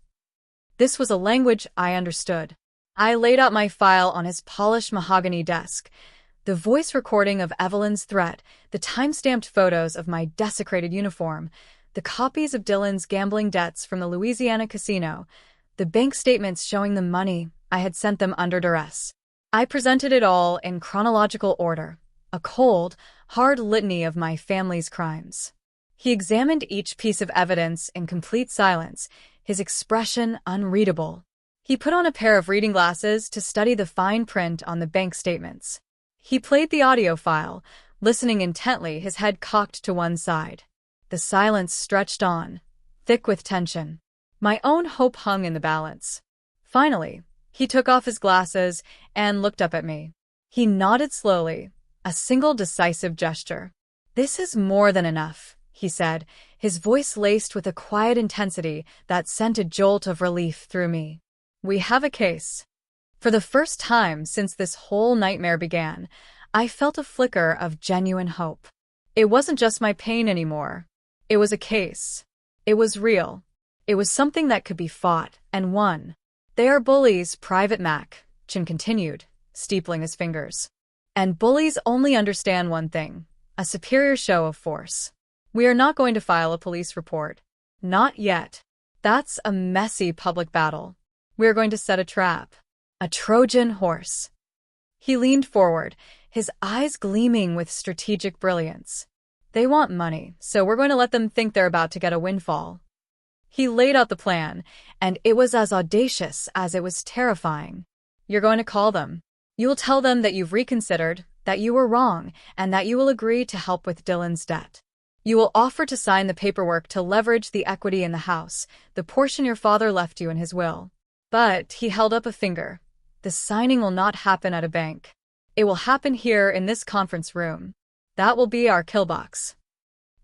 This was a language I understood. I laid out my file on his polished mahogany desk. The voice recording of Evelyn's threat, the time-stamped photos of my desecrated uniform, the copies of Dylan's gambling debts from the Louisiana casino, the bank statements showing the money I had sent them under duress. I presented it all in chronological order, a cold, hard litany of my family's crimes. He examined each piece of evidence in complete silence, his expression unreadable. He put on a pair of reading glasses to study the fine print on the bank statements. He played the audio file, listening intently, his head cocked to one side. The silence stretched on, thick with tension. My own hope hung in the balance. Finally, he took off his glasses and looked up at me. He nodded slowly, a single decisive gesture. "This is more than enough," he said, his voice laced with a quiet intensity that sent a jolt of relief through me. "We have a case." For the first time since this whole nightmare began, I felt a flicker of genuine hope. It wasn't just my pain anymore. It was a case. It was real. It was something that could be fought and won. "They are bullies, Private Mac," Chin continued, steepling his fingers. "And bullies only understand one thing, a superior show of force. We are not going to file a police report. Not yet. That's a messy public battle. We are going to set a trap. A Trojan horse." He leaned forward, his eyes gleaming with strategic brilliance. "They want money, so we're going to let them think they're about to get a windfall." He laid out the plan, and it was as audacious as it was terrifying. "You're going to call them. You will tell them that you've reconsidered, that you were wrong, and that you will agree to help with Dylan's debt. You will offer to sign the paperwork to leverage the equity in the house, the portion your father left you in his will." But he held up a finger. "The signing will not happen at a bank. It will happen here in this conference room. That will be our killbox."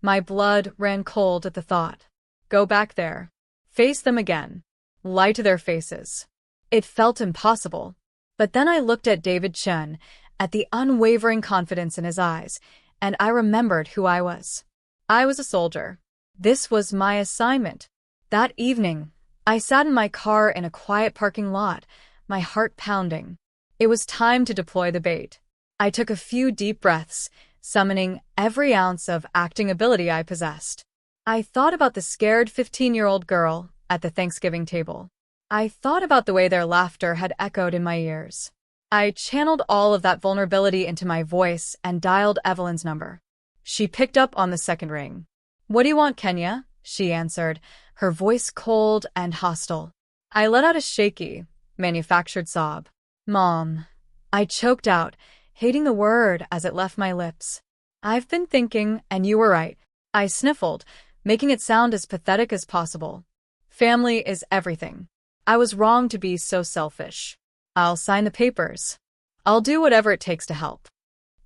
My blood ran cold at the thought. Go back there. Face them again. Lie to their faces. It felt impossible. But then I looked at David Chen, at the unwavering confidence in his eyes, and I remembered who I was. I was a soldier. This was my assignment. That evening, I sat in my car in a quiet parking lot, my heart pounding. It was time to deploy the bait. I took a few deep breaths, summoning every ounce of acting ability I possessed. I thought about the scared 15-year-old girl at the Thanksgiving table. I thought about the way their laughter had echoed in my ears. I channeled all of that vulnerability into my voice and dialed Evelyn's number. She picked up on the second ring. "What do you want, Kenya?" she answered, her voice cold and hostile. I let out a shaky, manufactured sob. "Mom." I choked out, hating the word as it left my lips. "I've been thinking, and you were right." I sniffled, making it sound as pathetic as possible. "Family is everything. I was wrong to be so selfish. I'll sign the papers. I'll do whatever it takes to help."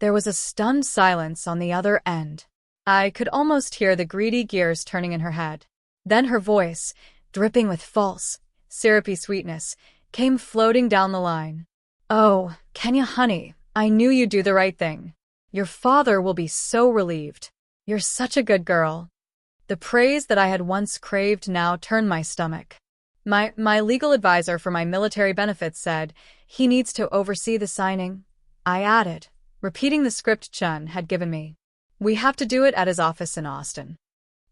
There was a stunned silence on the other end. I could almost hear the greedy gears turning in her head. Then her voice, dripping with false, syrupy sweetness, came floating down the line. "Oh, Kenya honey, I knew you'd do the right thing. Your father will be so relieved. You're such a good girl." The praise that I had once craved now turned my stomach. My legal advisor for my military benefits said he needs to oversee the signing. I added, repeating the script Chun had given me. "We have to do it at his office in Austin."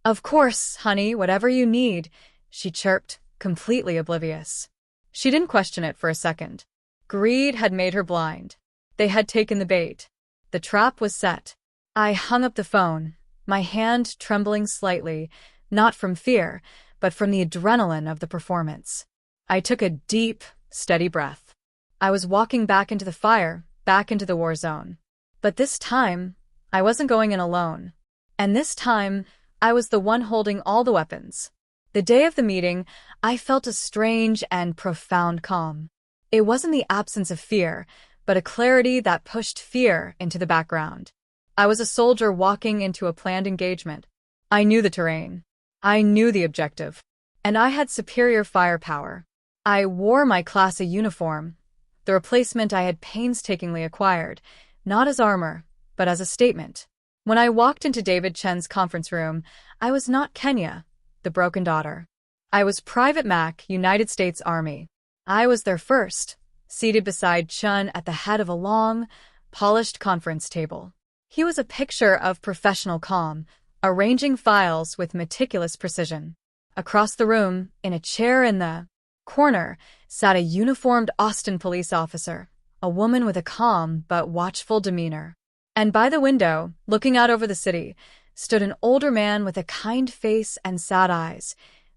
"Of course, honey, whatever you need," she chirped, completely oblivious. She didn't question it for a second. Greed had made her blind. They had taken the bait. The trap was set. I hung up the phone, my hand trembling slightly, not from fear, but from the adrenaline of the performance. I took a deep, steady breath. I was walking back into the fire, back into the war zone. But this time, I wasn't going in alone. And this time, I was the one holding all the weapons. The day of the meeting, I felt a strange and profound calm. It wasn't the absence of fear, but a clarity that pushed fear into the background. I was a soldier walking into a planned engagement. I knew the terrain. I knew the objective. And I had superior firepower. I wore my Class A uniform, the replacement I had painstakingly acquired, not as armor, but as a statement. When I walked into David Chen's conference room, I was not Kenya, the broken daughter. I was Private Mac, United States Army. I was their first, seated beside Chun at the head of a long, polished conference table. He was a picture of professional calm, arranging files with meticulous precision. Across the room, in a chair in the corner, sat a uniformed Austin police officer, a woman with a calm but watchful demeanor. And by the window, looking out over the city, stood an older man with a kind face and sad eyes,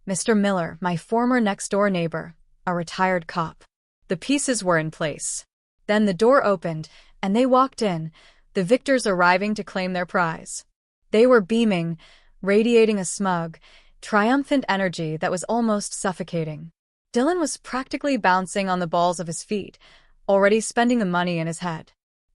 Mr. Miller, my former next-door neighbor, a retired cop. The pieces were in place. Then the door opened, and they walked in, the victors arriving to claim their prize. They were beaming, radiating a smug, triumphant energy that was almost suffocating. Dylan was practically bouncing on the balls of his feet, already spending the money in his head.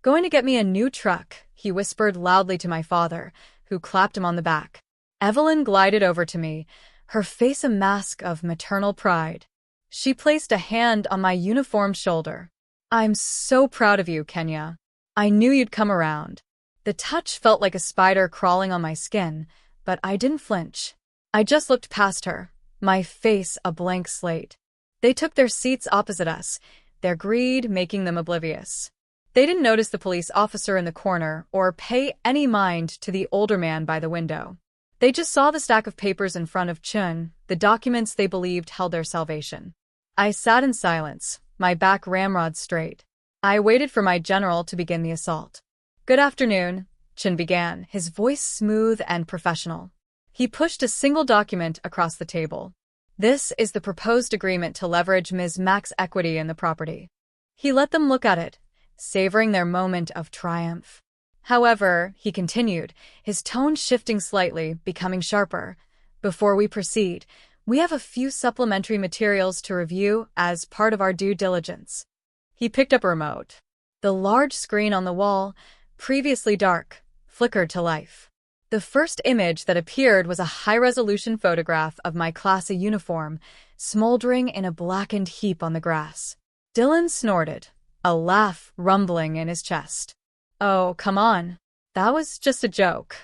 "Going to get me a new truck," he whispered loudly to my father, who clapped him on the back. Evelyn glided over to me, her face a mask of maternal pride. She placed a hand on my uniformed shoulder. "I'm so proud of you, Kenya. I knew you'd come around." The touch felt like a spider crawling on my skin, but I didn't flinch. I just looked past her, my face a blank slate. They took their seats opposite us, their greed making them oblivious. They didn't notice the police officer in the corner or pay any mind to the older man by the window. They just saw the stack of papers in front of Chun, the documents they believed held their salvation. I sat in silence, my back ramrod straight. I waited for my general to begin the assault. "Good afternoon," Chun began, his voice smooth and professional. He pushed a single document across the table. "This is the proposed agreement to leverage Ms. Mack's equity in the property." He let them look at it, savoring their moment of triumph. "However," he continued, his tone shifting slightly, becoming sharper, "before we proceed, we have a few supplementary materials to review as part of our due diligence." He picked up a remote. The large screen on the wall, previously dark, flickered to life. The first image that appeared was a high-resolution photograph of my class A uniform, smoldering in a blackened heap on the grass. Dylan snorted, a laugh rumbling in his chest. "Oh, come on. That was just a joke.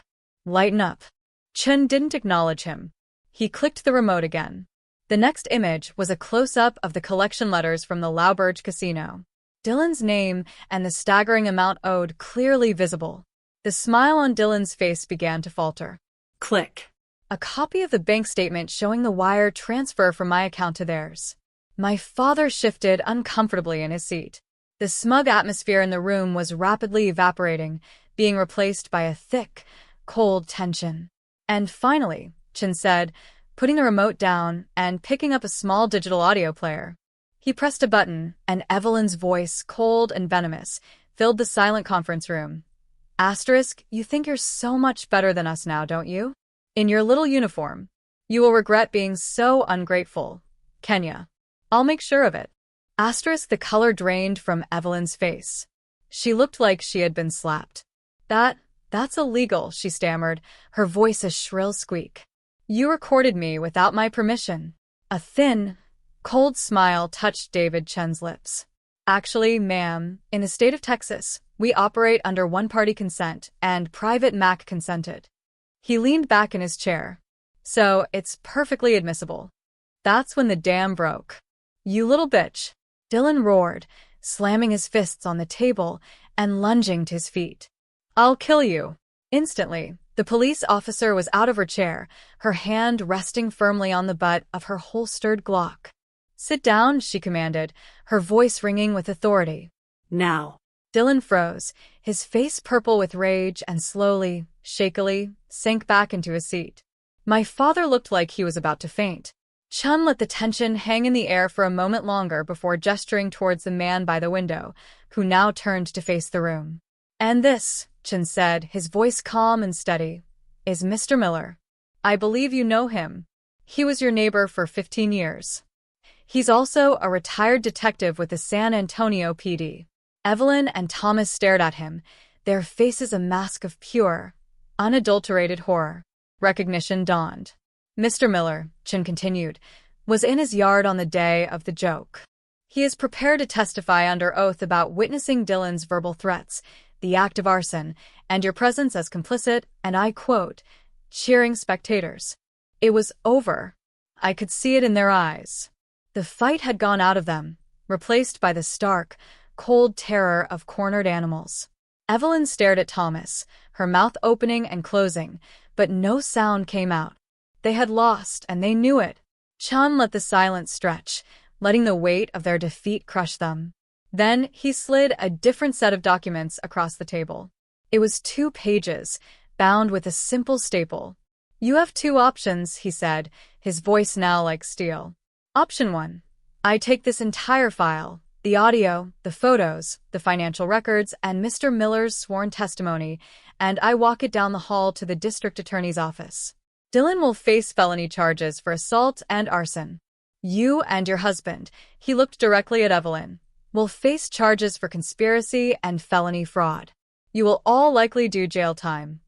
Lighten up." Chun didn't acknowledge him. He clicked the remote again. The next image was a close-up of the collection letters from the Lauberge Casino. Dylan's name and the staggering amount owed clearly visible. The smile on Dylan's face began to falter. Click. A copy of the bank statement showing the wire transfer from my account to theirs. My father shifted uncomfortably in his seat. The smug atmosphere in the room was rapidly evaporating, being replaced by a thick, cold tension. "And finally," Chin said, putting the remote down and picking up a small digital audio player. He pressed a button, and Evelyn's voice, cold and venomous, filled the silent conference room. "Asterisk, you think you're so much better than us now, don't you? In your little uniform. You will regret being so ungrateful. Kenya. I'll make sure of it." Asterisk, the color drained from Evelyn's face. She looked like she had been slapped. That's illegal," she stammered, her voice a shrill squeak. "You recorded me without my permission." A thin, cold smile touched David Chen's lips. "Actually, ma'am, in the state of Texas, we operate under one-party consent, and Private Mac consented." He leaned back in his chair. "So, it's perfectly admissible." That's when the dam broke. "You little bitch," Dylan roared, slamming his fists on the table and lunging to his feet. "I'll kill you." Instantly, the police officer was out of her chair, her hand resting firmly on the butt of her holstered Glock. "Sit down," she commanded, her voice ringing with authority. "Now." Dylan froze, his face purple with rage, and slowly, shakily, sank back into his seat. My father looked like he was about to faint. Chun let the tension hang in the air for a moment longer before gesturing towards the man by the window, who now turned to face the room. "And this," Chun said, his voice calm and steady, "is Mr. Miller. I believe you know him. He was your neighbor for 15 years. He's also a retired detective with the San Antonio PD." Evelyn and Thomas stared at him, their faces a mask of pure, unadulterated horror. Recognition dawned. "Mr. Miller," Chin continued, "was in his yard on the day of the joke. He is prepared to testify under oath about witnessing Dylan's verbal threats, the act of arson, and your presence as complicit, and I quote, cheering spectators. It was over. I could see it in their eyes. The fight had gone out of them, replaced by the stark, cold terror of cornered animals. Evelyn stared at Thomas, her mouth opening and closing, but no sound came out. They had lost, and they knew it. Chun let the silence stretch, letting the weight of their defeat crush them. Then he slid a different set of documents across the table. It was 2 pages, bound with a simple staple. "You have 2 options," he said, his voice now like steel. "Option 1. I take this entire file, the audio, the photos, the financial records, and Mr. Miller's sworn testimony, and I walk it down the hall to the district attorney's office. Dylan will face felony charges for assault and arson. You and your husband," he looked directly at Evelyn, will face charges for conspiracy and felony fraud. You will all likely do jail time."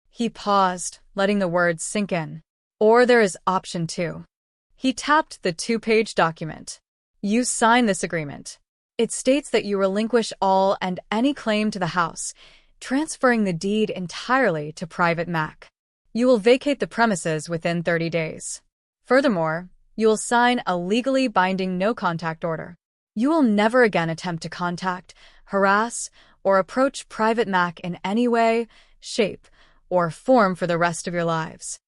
He paused, letting the words sink in. "Or there is option 2. He tapped the 2-page document. "You sign this agreement. It states that you relinquish all and any claim to the house, transferring the deed entirely to Private Mac. You will vacate the premises within 30 days. Furthermore, you will sign a legally binding no-contact order. You will never again attempt to contact, harass, or approach Private Mac in any way, shape, or form for the rest of your lives."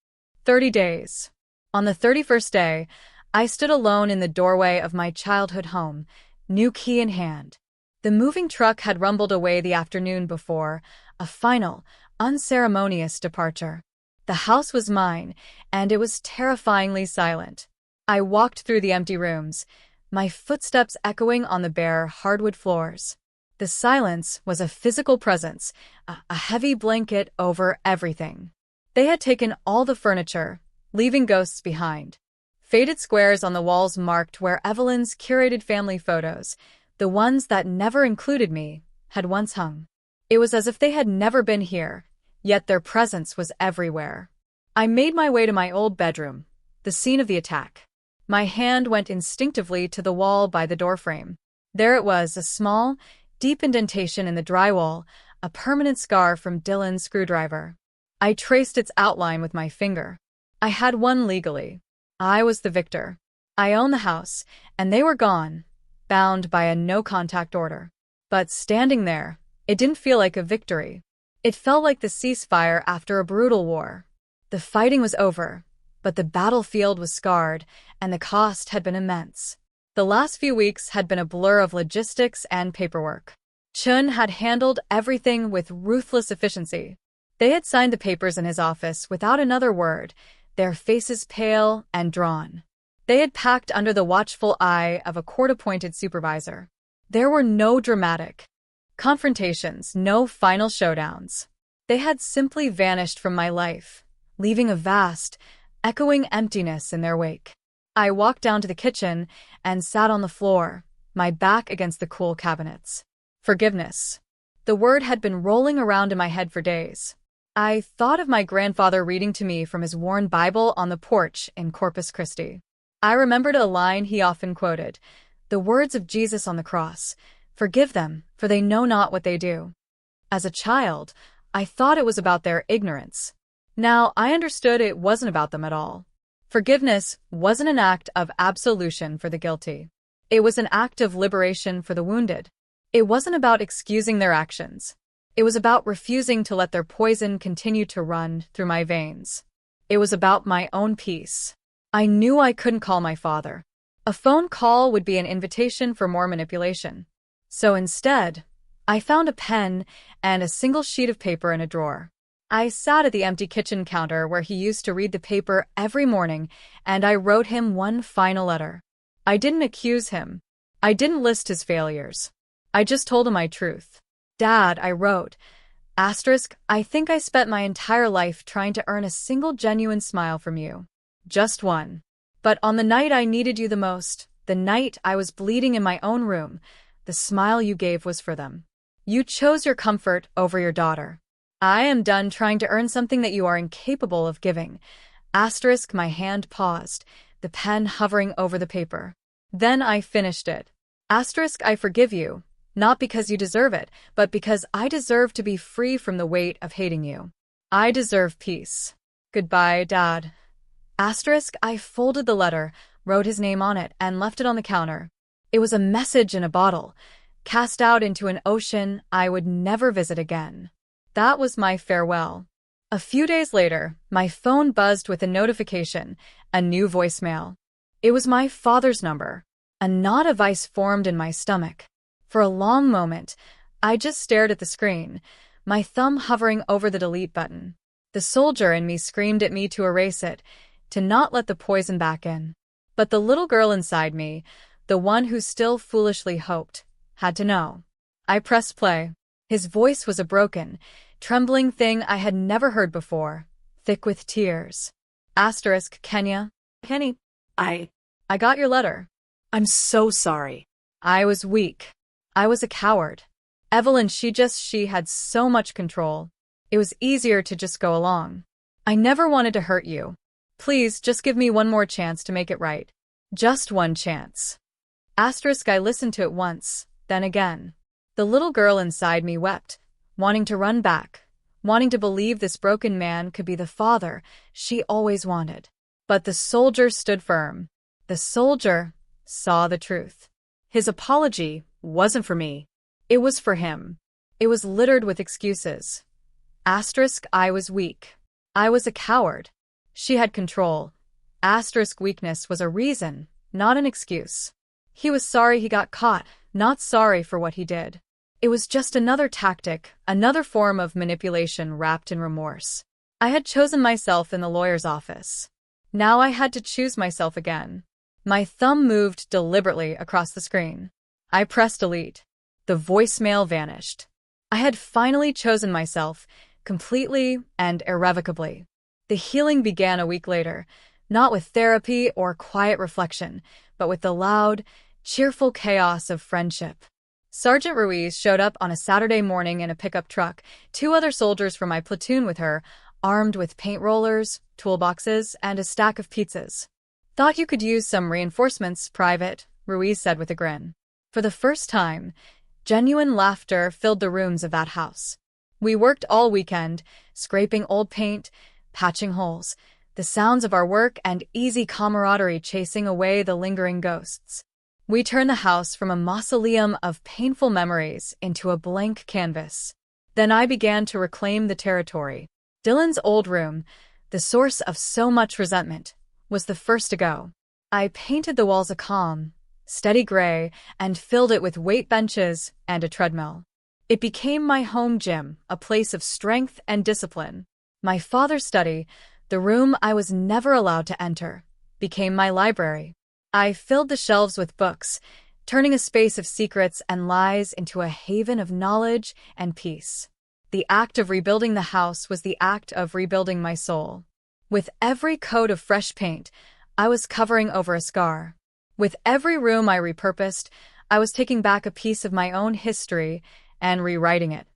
30 days. On the 31st day, I stood alone in the doorway of my childhood home, new key in hand. The moving truck had rumbled away the afternoon before, a final, unceremonious departure. The house was mine, and it was terrifyingly silent. I walked through the empty rooms, my footsteps echoing on the bare hardwood floors. The silence was a physical presence, a heavy blanket over everything. They had taken all the furniture, leaving ghosts behind. Faded squares on the walls marked where Evelyn's curated family photos, the ones that never included me, had once hung. It was as if they had never been here, yet their presence was everywhere. I made my way to my old bedroom, the scene of the attack. My hand went instinctively to the wall by the doorframe. There it was, a small, deep indentation in the drywall, a permanent scar from Dylan's screwdriver. I traced its outline with my finger. I had won legally. I was the victor. I owned the house, and they were gone, bound by a no-contact order. But standing there, it didn't feel like a victory. It felt like the ceasefire after a brutal war. The fighting was over, but the battlefield was scarred, and the cost had been immense. The last few weeks had been a blur of logistics and paperwork. Chun had handled everything with ruthless efficiency. They had signed the papers in his office without another word, their faces pale and drawn. They had packed under the watchful eye of a court-appointed supervisor. There were no dramatic confrontations, no final showdowns. They had simply vanished from my life, leaving a vast, echoing emptiness in their wake. I walked down to the kitchen and sat on the floor, my back against the cool cabinets. Forgiveness. The word had been rolling around in my head for days. I thought of my grandfather reading to me from his worn Bible on the porch in Corpus Christi. I remembered a line he often quoted, the words of Jesus on the cross, "Forgive them, for they know not what they do." As a child, I thought it was about their ignorance. Now I understood it wasn't about them at all. Forgiveness wasn't an act of absolution for the guilty. It was an act of liberation for the wounded. It wasn't about excusing their actions. It was about refusing to let their poison continue to run through my veins. It was about my own peace. I knew I couldn't call my father. A phone call would be an invitation for more manipulation. So instead, I found a pen and a single sheet of paper in a drawer. I sat at the empty kitchen counter where he used to read the paper every morning, and I wrote him one final letter. I didn't accuse him. I didn't list his failures. I just told him my truth. "Dad," I wrote, I think I spent my entire life trying to earn a single genuine smile from you. Just one. But on the night I needed you the most, the night I was bleeding in my own room, the smile you gave was for them. You chose your comfort over your daughter. I am done trying to earn something that you are incapable of giving. My hand paused, the pen hovering over the paper. Then I finished it. I forgive you. Not because you deserve it, but because I deserve to be free from the weight of hating you. I deserve peace. Goodbye, Dad. I folded the letter, wrote his name on it, and left it on the counter. It was a message in a bottle, cast out into an ocean I would never visit again. That was my farewell. A few days later, my phone buzzed with a notification, a new voicemail. It was my father's number. A knot of ice formed in my stomach. For a long moment, I just stared at the screen, my thumb hovering over the delete button. The soldier in me screamed at me to erase it, to not let the poison back in. But the little girl inside me, the one who still foolishly hoped, had to know. I pressed play. His voice was a broken, trembling thing I had never heard before, thick with tears. Kenya. Kenny. I got your letter. I'm so sorry. I was weak. I was a coward. Evelyn, she had so much control. It was easier to just go along. I never wanted to hurt you. Please, just give me one more chance to make it right. Just one chance. I listened to it once, then again. The little girl inside me wept, wanting to run back, wanting to believe this broken man could be the father she always wanted. But the soldier stood firm. The soldier saw the truth. His apology wasn't for me. It was for him. It was littered with excuses. I was weak. I was a coward. She had control. Weakness was a reason, not an excuse. He was sorry he got caught, not sorry for what he did. It was just another tactic, another form of manipulation wrapped in remorse. I had chosen myself in the lawyer's office. Now I had to choose myself again. My thumb moved deliberately across the screen. I pressed delete. The voicemail vanished. I had finally chosen myself, completely and irrevocably. The healing began a week later, not with therapy or quiet reflection, but with the loud, cheerful chaos of friendship. Sergeant Ruiz showed up on a Saturday morning in a pickup truck, 2 other soldiers from my platoon with her, armed with paint rollers, toolboxes, and a stack of pizzas. Thought you could use some reinforcements, Private, Ruiz said with a grin. For the first time, genuine laughter filled the rooms of that house. We worked all weekend, scraping old paint, patching holes, the sounds of our work and easy camaraderie chasing away the lingering ghosts. We turned the house from a mausoleum of painful memories into a blank canvas. Then I began to reclaim the territory. Dylan's old room, the source of so much resentment, was the first to go. I painted the walls a calm, steady gray and filled it with weight benches and a treadmill. It became my home gym, a place of strength and discipline. My father's study, the room I was never allowed to enter, became my library. I filled the shelves with books, turning a space of secrets and lies into a haven of knowledge and peace. The act of rebuilding the house was the act of rebuilding my soul. With every coat of fresh paint, I was covering over a scar. With every room I repurposed, I was taking back a piece of my own history and rewriting it.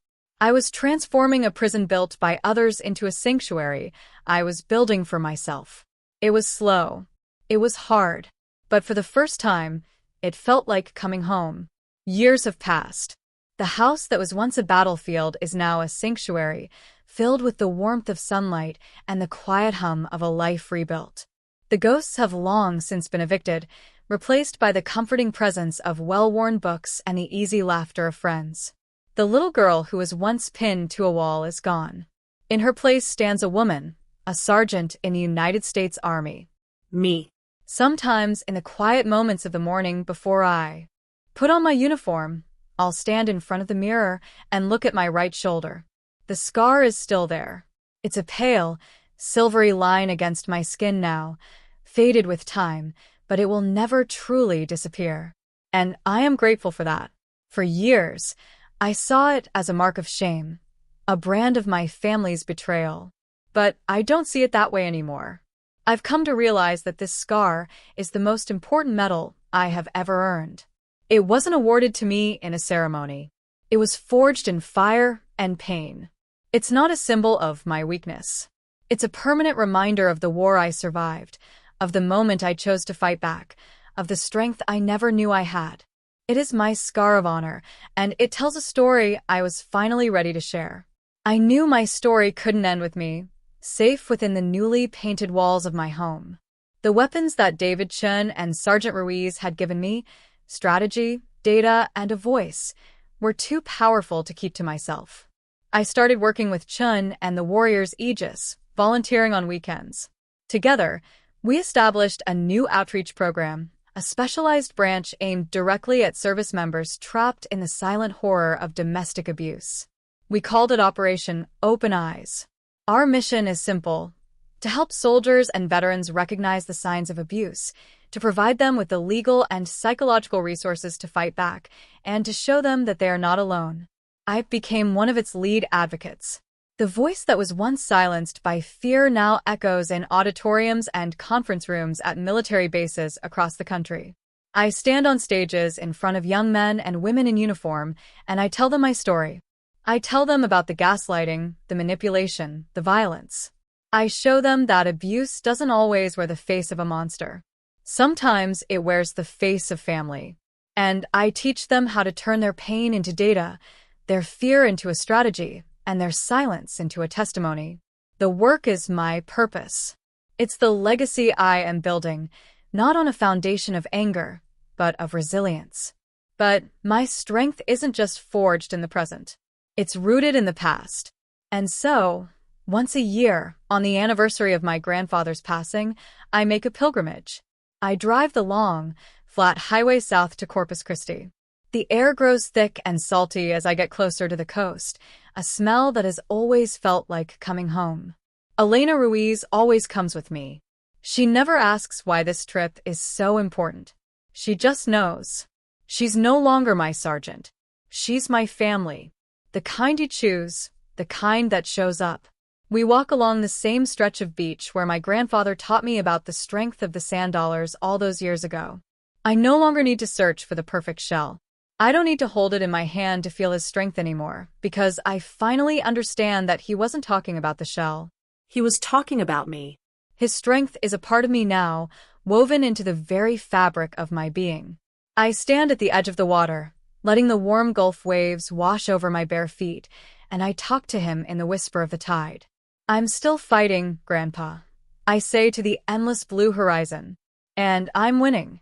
I was transforming a prison built by others into a sanctuary I was building for myself. It was slow. It was hard. But for the first time, it felt like coming home. Years have passed. The house that was once a battlefield is now a sanctuary, filled with the warmth of sunlight and the quiet hum of a life rebuilt. The ghosts have long since been evicted, replaced by the comforting presence of well-worn books and the easy laughter of friends. The little girl who was once pinned to a wall is gone. In her place stands a woman, a sergeant in the United States Army. Me. Sometimes, in the quiet moments of the morning before I put on my uniform, I'll stand in front of the mirror and look at my right shoulder. The scar is still there. It's a pale, silvery line against my skin now, faded with time, but it will never truly disappear. And I am grateful for that. For years, I saw it as a mark of shame, a brand of my family's betrayal. But I don't see it that way anymore. I've come to realize that this scar is the most important medal I have ever earned. It wasn't awarded to me in a ceremony. It was forged in fire and pain. It's not a symbol of my weakness. It's a permanent reminder of the war I survived, of the moment I chose to fight back, of the strength I never knew I had. It is my scar of honor, and it tells a story I was finally ready to share. I knew my story couldn't end with me, safe within the newly painted walls of my home. The weapons that David Chun and Sergeant Ruiz had given me, strategy, data, and a voice, were too powerful to keep to myself. I started working with Chun and the Warriors Aegis, volunteering on weekends. Together, we established a new outreach program, a specialized branch aimed directly at service members trapped in the silent horror of domestic abuse. We called it Operation Open Eyes. Our mission is simple: to help soldiers and veterans recognize the signs of abuse, to provide them with the legal and psychological resources to fight back, and to show them that they are not alone. I became one of its lead advocates. The voice that was once silenced by fear now echoes in auditoriums and conference rooms at military bases across the country. I stand on stages in front of young men and women in uniform, and I tell them my story. I tell them about the gaslighting, the manipulation, the violence. I show them that abuse doesn't always wear the face of a monster. Sometimes it wears the face of family. And I teach them how to turn their pain into data, their fear into a strategy, and their silence into a testimony. The work is my purpose. It's the legacy I am building, not on a foundation of anger, but of resilience. But my strength isn't just forged in the present. It's rooted in the past. And so, once a year, on the anniversary of my grandfather's passing, I make a pilgrimage. I drive the long, flat highway south to Corpus Christi. The air grows thick and salty as I get closer to the coast, a smell that has always felt like coming home. Elena Ruiz always comes with me. She never asks why this trip is so important. She just knows. She's no longer my sergeant. She's my family. The kind you choose, the kind that shows up. We walk along the same stretch of beach where my grandfather taught me about the strength of the sand dollars all those years ago. I no longer need to search for the perfect shell. I don't need to hold it in my hand to feel his strength anymore, because I finally understand that he wasn't talking about the shell. He was talking about me. His strength is a part of me now, woven into the very fabric of my being. I stand at the edge of the water, letting the warm Gulf waves wash over my bare feet, and I talk to him in the whisper of the tide. I'm still fighting, Grandpa, I say to the endless blue horizon. And I'm winning.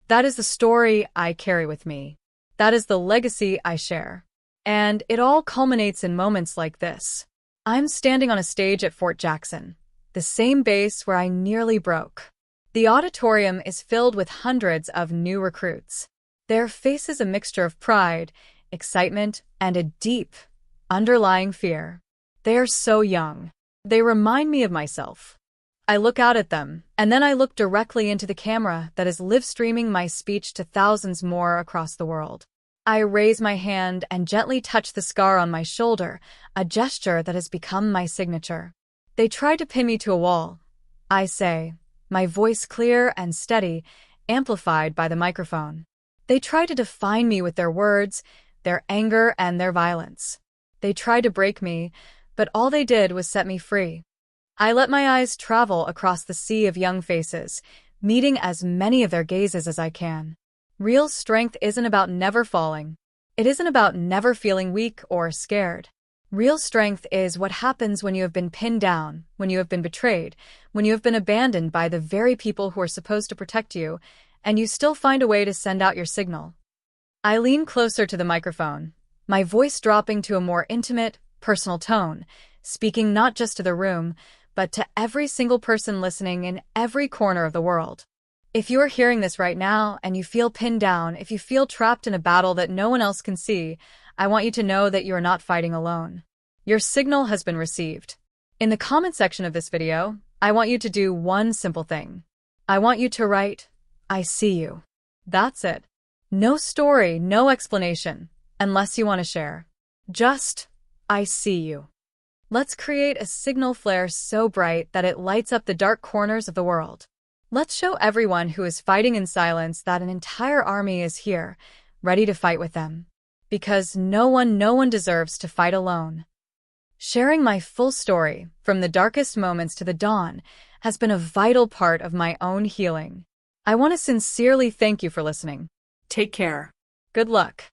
That is the story I carry with me. That is the legacy I share. And it all culminates in moments like this. I'm standing on a stage at Fort Jackson, the same base where I nearly broke. The auditorium is filled with hundreds of new recruits. Their faces a mixture of pride, excitement, and a deep, underlying fear. They are so young. They remind me of myself. I look out at them, and then I look directly into the camera that is live-streaming my speech to thousands more across the world. I raise my hand and gently touch the scar on my shoulder, a gesture that has become my signature. They tried to pin me to a wall, I say, my voice clear and steady, amplified by the microphone. They tried to define me with their words, their anger, and their violence. They tried to break me, but all they did was set me free. I let my eyes travel across the sea of young faces, meeting as many of their gazes as I can. Real strength isn't about never falling. It isn't about never feeling weak or scared. Real strength is what happens when you have been pinned down, when you have been betrayed, when you have been abandoned by the very people who are supposed to protect you, and you still find a way to send out your signal. I lean closer to the microphone, my voice dropping to a more intimate, personal tone, speaking not just to the room, but to every single person listening in every corner of the world. If you are hearing this right now and you feel pinned down, if you feel trapped in a battle that no one else can see, I want you to know that you are not fighting alone. Your signal has been received. In the comment section of this video, I want you to do one simple thing. I want you to write, "I see you." That's it. No story, no explanation, unless you want to share. Just, "I see you." Let's create a signal flare so bright that it lights up the dark corners of the world. Let's show everyone who is fighting in silence that an entire army is here, ready to fight with them. Because no one deserves to fight alone. Sharing my full story, from the darkest moments to the dawn, has been a vital part of my own healing. I want to sincerely thank you for listening. Take care. Good luck.